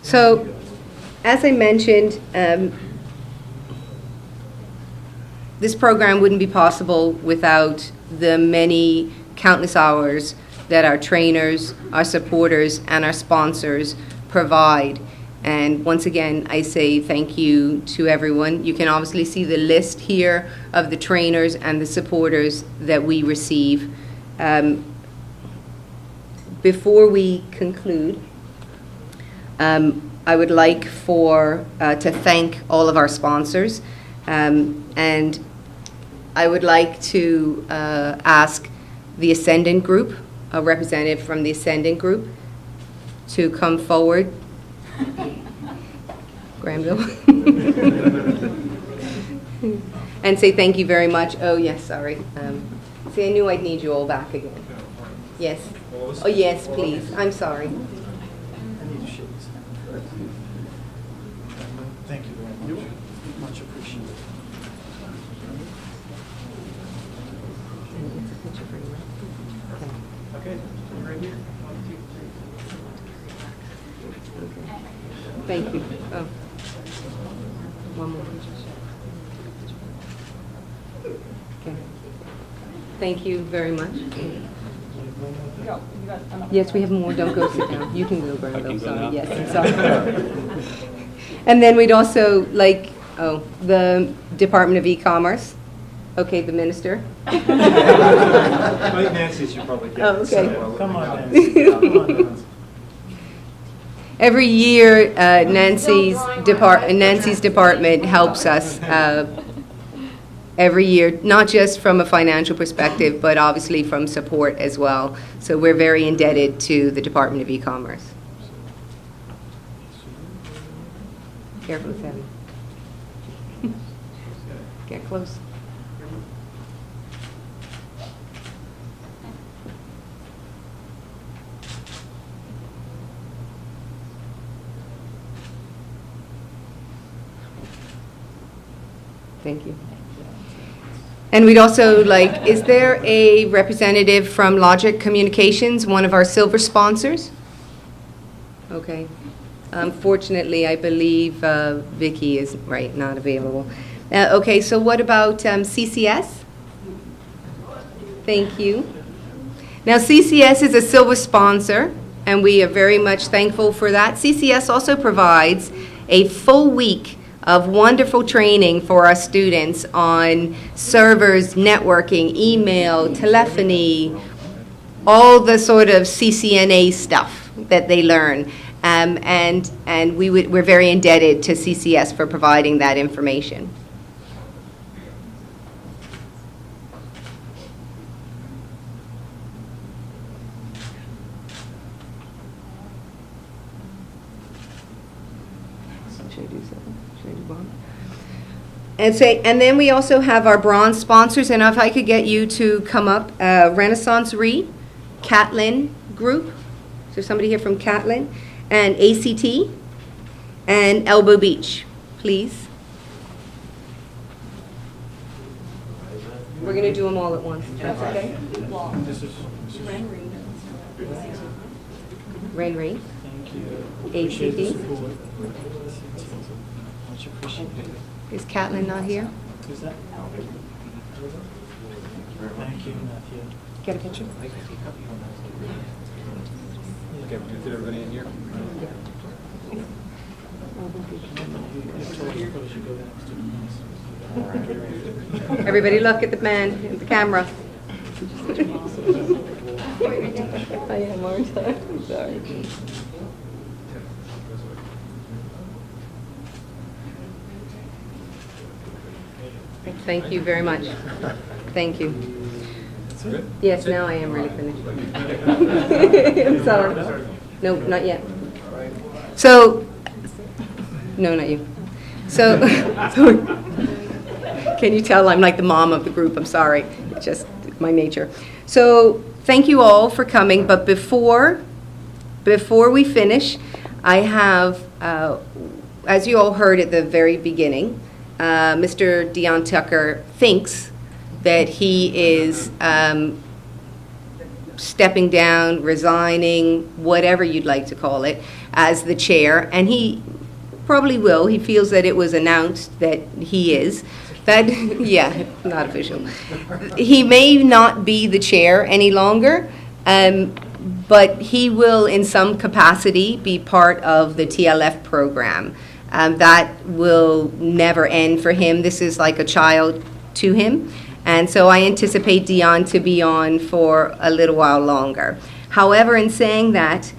So, as I mentioned, this program wouldn't be possible without the many countless hours that our trainers, our supporters, and our sponsors provide. And once again, I say thank you to everyone. You can obviously see the list here of the trainers and the supporters that we receive. Before we conclude, I would like to thank all of our sponsors, and I would like to ask the Ascendant Group, a representative from the Ascendant Group, to come forward. Granville. And say thank you very much. Oh, yes, sorry. See, I knew I'd need you all back again. Yes. Oh, yes, please. I'm sorry.
I need to shake his hand first. Thank you very much. Much appreciated.
Okay, right here.
Thank you. Oh. One more. Okay. Thank you very much. Yes, we have more. Don't go sit down. You can go, Granville. Sorry. Yes, I'm sorry. And then we'd also like, the Department of E-commerce. Okay, the minister.
I think Nancy should probably get
Oh, okay.
Come on, Nancy. Come on, Nancy.
Every year, Nancy's department helps us every year, not just from a financial perspective, but obviously from support as well. So we're very indebted to the Department of E-commerce. Careful, it's heavy. Get close. Thank you. And we'd also like, is there a representative from Logic Communications, one of our silver sponsors? Okay. Unfortunately, I believe Vicky is, not available. Okay, so what about CCS? Thank you. Now, CCS is a silver sponsor, and we are very much thankful for that. CCS also provides a full week of wonderful training for our students on servers, networking, email, telephony, all the sort of CCNA stuff that they learn. And we're very indebted to CCS for providing that information. And then we also have our bronze sponsors, and if I could get you to come up, Renaissance Re, Catlin Group, is there somebody here from Catlin, and ACT, and Elbow Beach, please. We're going to do them all at once. That's okay? Rain, rain.
Thank you.
ACD.
Much appreciated.
Is Catlin not here?
Who's that? Thank you, Matthew.
Get a picture?
Okay, did everybody in here?
Everybody look at the man, at the camera. I am, aren't I? Sorry. Thank you very much. Thank you. Yes, now I am really finished. I'm sorry. No, not yet. So, no, not you. So, can you tell I'm like the mom of the group? I'm sorry. It's just my nature. So, thank you all for coming. But before we finish, I have, as you all heard at the very beginning, Mr. Dion Tucker thinks that he is stepping down, resigning, whatever you'd like to call it, as the chair, and he probably will. He feels that it was announced that he is. That, yeah, not official. He may not be the chair any longer, but he will, in some capacity, be part of the TLF program. That will never end for him. This is like a child to him. And so I anticipate Dion to be on for a little while longer. However, in saying that,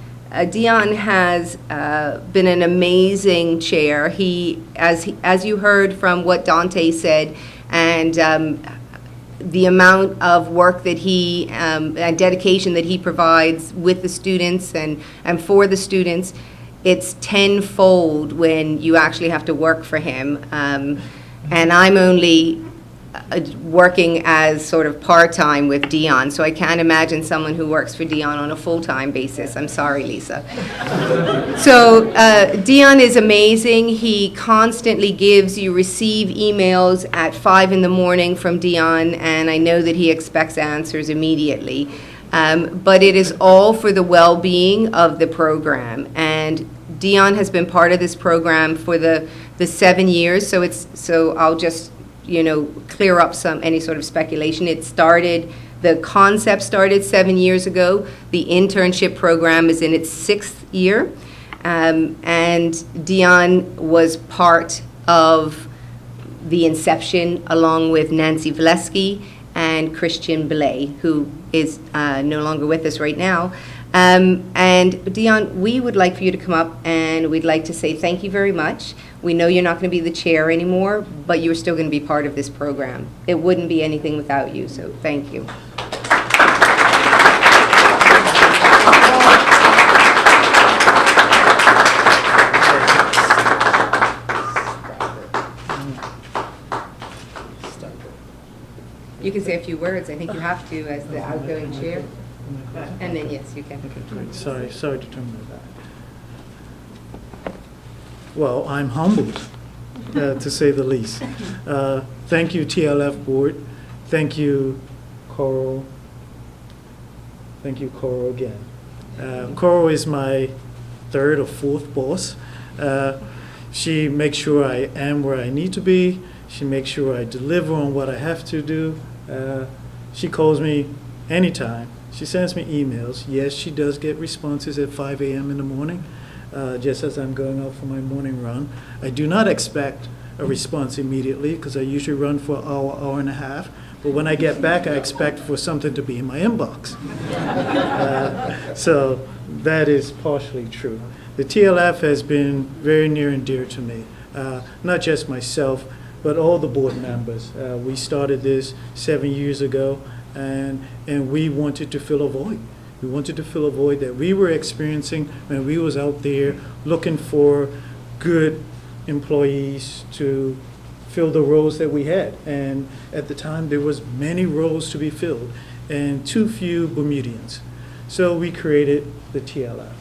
Dion has been an amazing chair. He, as you heard from what Dante said, and the amount of work that he, and dedication that he provides with the students and for the students, it's tenfold when you actually have to work for him. And I'm only working as sort of part-time with Dion, so I can't imagine someone who works for Dion on a full-time basis. I'm sorry, Lisa. So Dion is amazing. He constantly you receive emails at 5 in the morning from Dion, and I know that he expects answers immediately. But it is all for the well-being of the program, and Dion has been part of this program for the 7 years, so I'll just clear up any sort of speculation. The concept started 7 years ago. The internship program is in its 6th year. And Dion was part of the inception along with Nancy Valesky and Christian Belay, who is no longer with us right now. And Dion, we would like for you to come up and we'd like to say thank you very much. We know you're not going to be the chair anymore, but you're still going to be part of this program. It wouldn't be anything without you, so thank you. You can say a few words. I think you have to as the outgoing chair. And then, yes, you can.
Okay, sorry to turn my back. Well, I'm humbled, to say the least. Thank you, TLF board. Thank you, Coral. Thank you, Coral, again. Coral is my 3rd or 4th boss. She makes sure I am where I need to be. She makes sure I deliver on what I have to do. She calls me anytime. She sends me emails. Yes, she does get responses at 5 a.m. in the morning, just as I'm going out for my morning run. I do not expect a response immediately because I usually run for an hour and a half. But when I get back, I expect for something to be in my inbox. So that is partially true. The TLF has been very near and dear to me, not just myself, but all the board members. We started this 7 years ago. And we wanted to fill a void. We wanted to fill a void that we were experiencing when we was out there looking for good employees to fill the roles that we had. And at the time, there was many roles to be filled and too few Bermudians. So we created the TLF.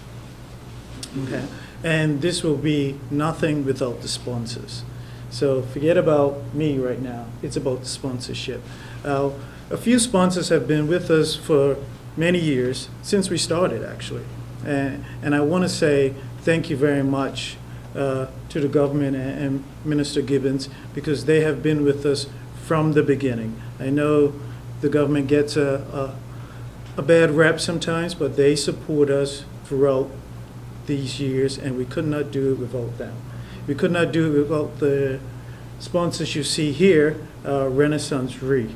Okay. And this will be nothing without the sponsors. So forget about me right now. It's about the sponsorship. A few sponsors have been with us for many years, since we started, actually. And I want to say thank you very much to the government and Minister Gibbons, because they have been with us from the beginning. I know the government gets a bad rep sometimes, but they support us throughout these years, and we could not do it without them. We could not do it without the sponsors you see here, Renaissance Re.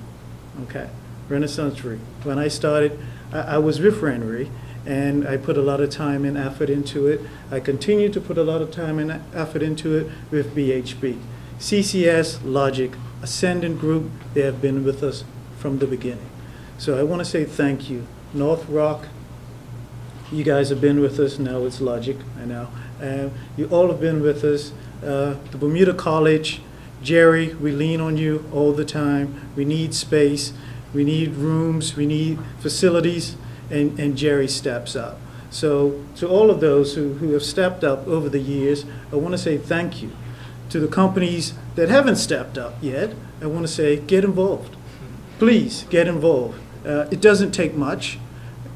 Okay, Renaissance Re. When I started, I was with RenRe, and I put a lot of time and effort into it. I continue to put a lot of time and effort into it with BHB. CCS, Logic, Ascendant Group, they have been with us from the beginning. So I want to say thank you. North Rock, you guys have been with us. Now it's Logic, I know. You all have been with us. The Bermuda College, Jerry, we lean on you all the time. We need space, we need rooms, we need facilities, and Jerry steps up. So to all of those who have stepped up over the years, I want to say thank you. To the companies that haven't stepped up yet, I want to say get involved. Please get involved. It doesn't take much.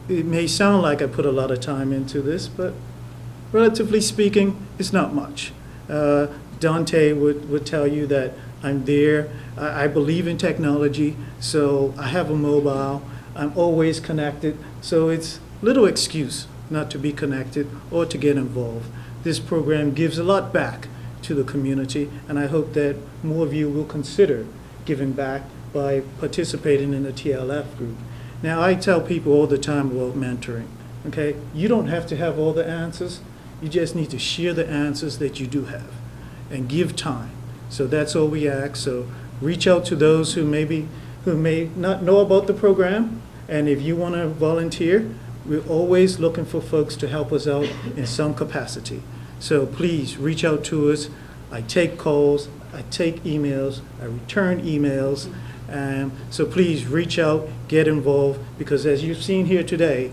It may sound like I put a lot of time into this, but relatively speaking, it's not much. Dante would tell you that I'm there. I believe in technology, so I have a mobile. I'm always connected, so it's little excuse not to be connected or to get involved. This program gives a lot back to the community, and I hope that more of you will consider giving back by participating in the TLF group. Now, I tell people all the time about mentoring, okay? You don't have to have all the answers. You just need to share the answers that you do have and give time. So that's all we ask. So reach out to those who may not know about the program, and if you want to volunteer, we're always looking for folks to help us out in some capacity. So please reach out to us. I take calls, I take emails, I return emails. So please reach out, get involved, because as you've seen here today,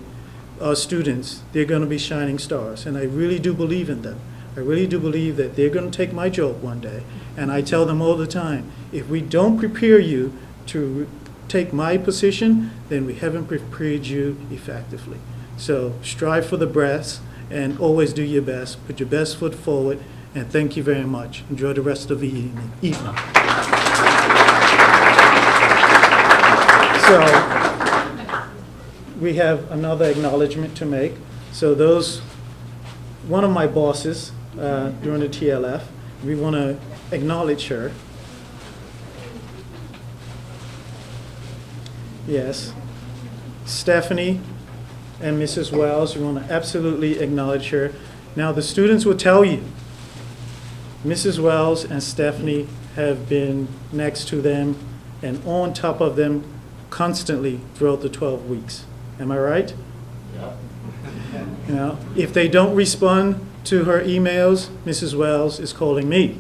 our students, they're going to be shining stars, and I really do believe in them. I really do believe that they're going to take my job one day, and I tell them all the time, if we don't prepare you to take my position, then we haven't prepared you effectively. So strive for the best, and always do your best. Put your best foot forward, and thank you very much. Enjoy the rest of the evening. So we have another acknowledgement to make. So one of my bosses during the TLF, we want to acknowledge her. Yes. Stephanie and Mrs. Wells, we want to absolutely acknowledge her. Now, the students will tell you, Mrs. Wells and Stephanie have been next to them and on top of them constantly throughout the 12 weeks. Am I right? Yeah. You know, if they don't respond to her emails, Mrs. Wells is calling me,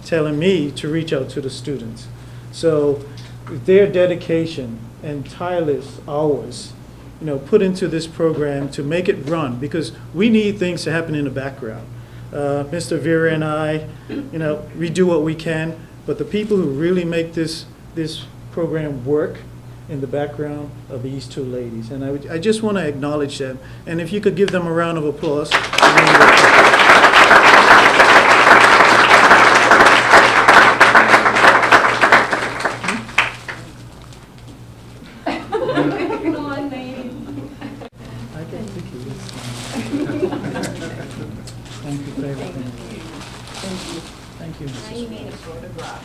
telling me to reach out to the students. So their dedication and tireless hours, put into this program to make it run, because we need things to happen in the background. Mr. Vera and I, we do what we can, but the people who really make this program work in the background are these two ladies. And I just want to acknowledge them. And if you could give them a round of applause. Thank you for everything. Thank you.
Now you need a photograph.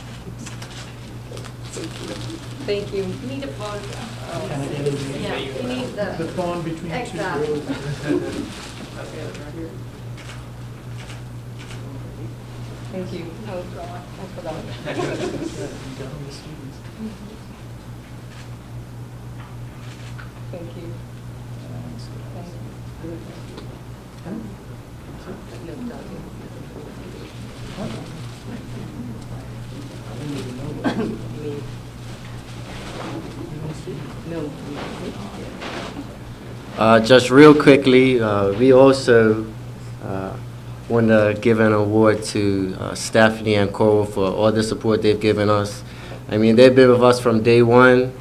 Thank you.
You need a photograph.
Can I get it?
Yeah, you need
The
the,
phone between two
Exactly.
rows.
Thank you.
oh God, I forgot.
Thank you.
Just real quickly, we also want to give an award to Stephanie and Coral for all the support they've given us. I mean, they've been with us from day one,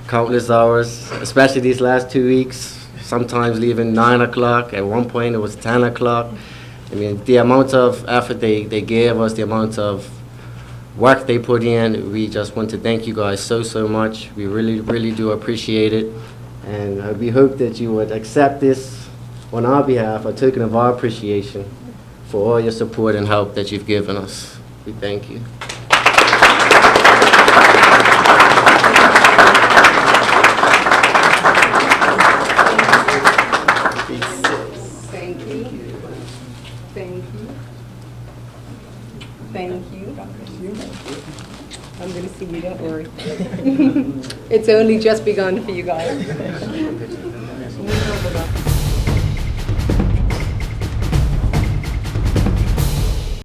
countless hours, especially these last 2 weeks, sometimes leaving 9 o'clock. At one point, it was 10 o'clock. I mean, the amount of effort they gave us, the amount of work they put in, we just want to thank you guys so much. We really, really do appreciate it. And we hope that you would accept this on our behalf, a token of our appreciation for all your support and help that you've given us. We thank you.
Thank you. Thank you. Thank you. I'm going to see you, don't worry. It's only just begun for you guys.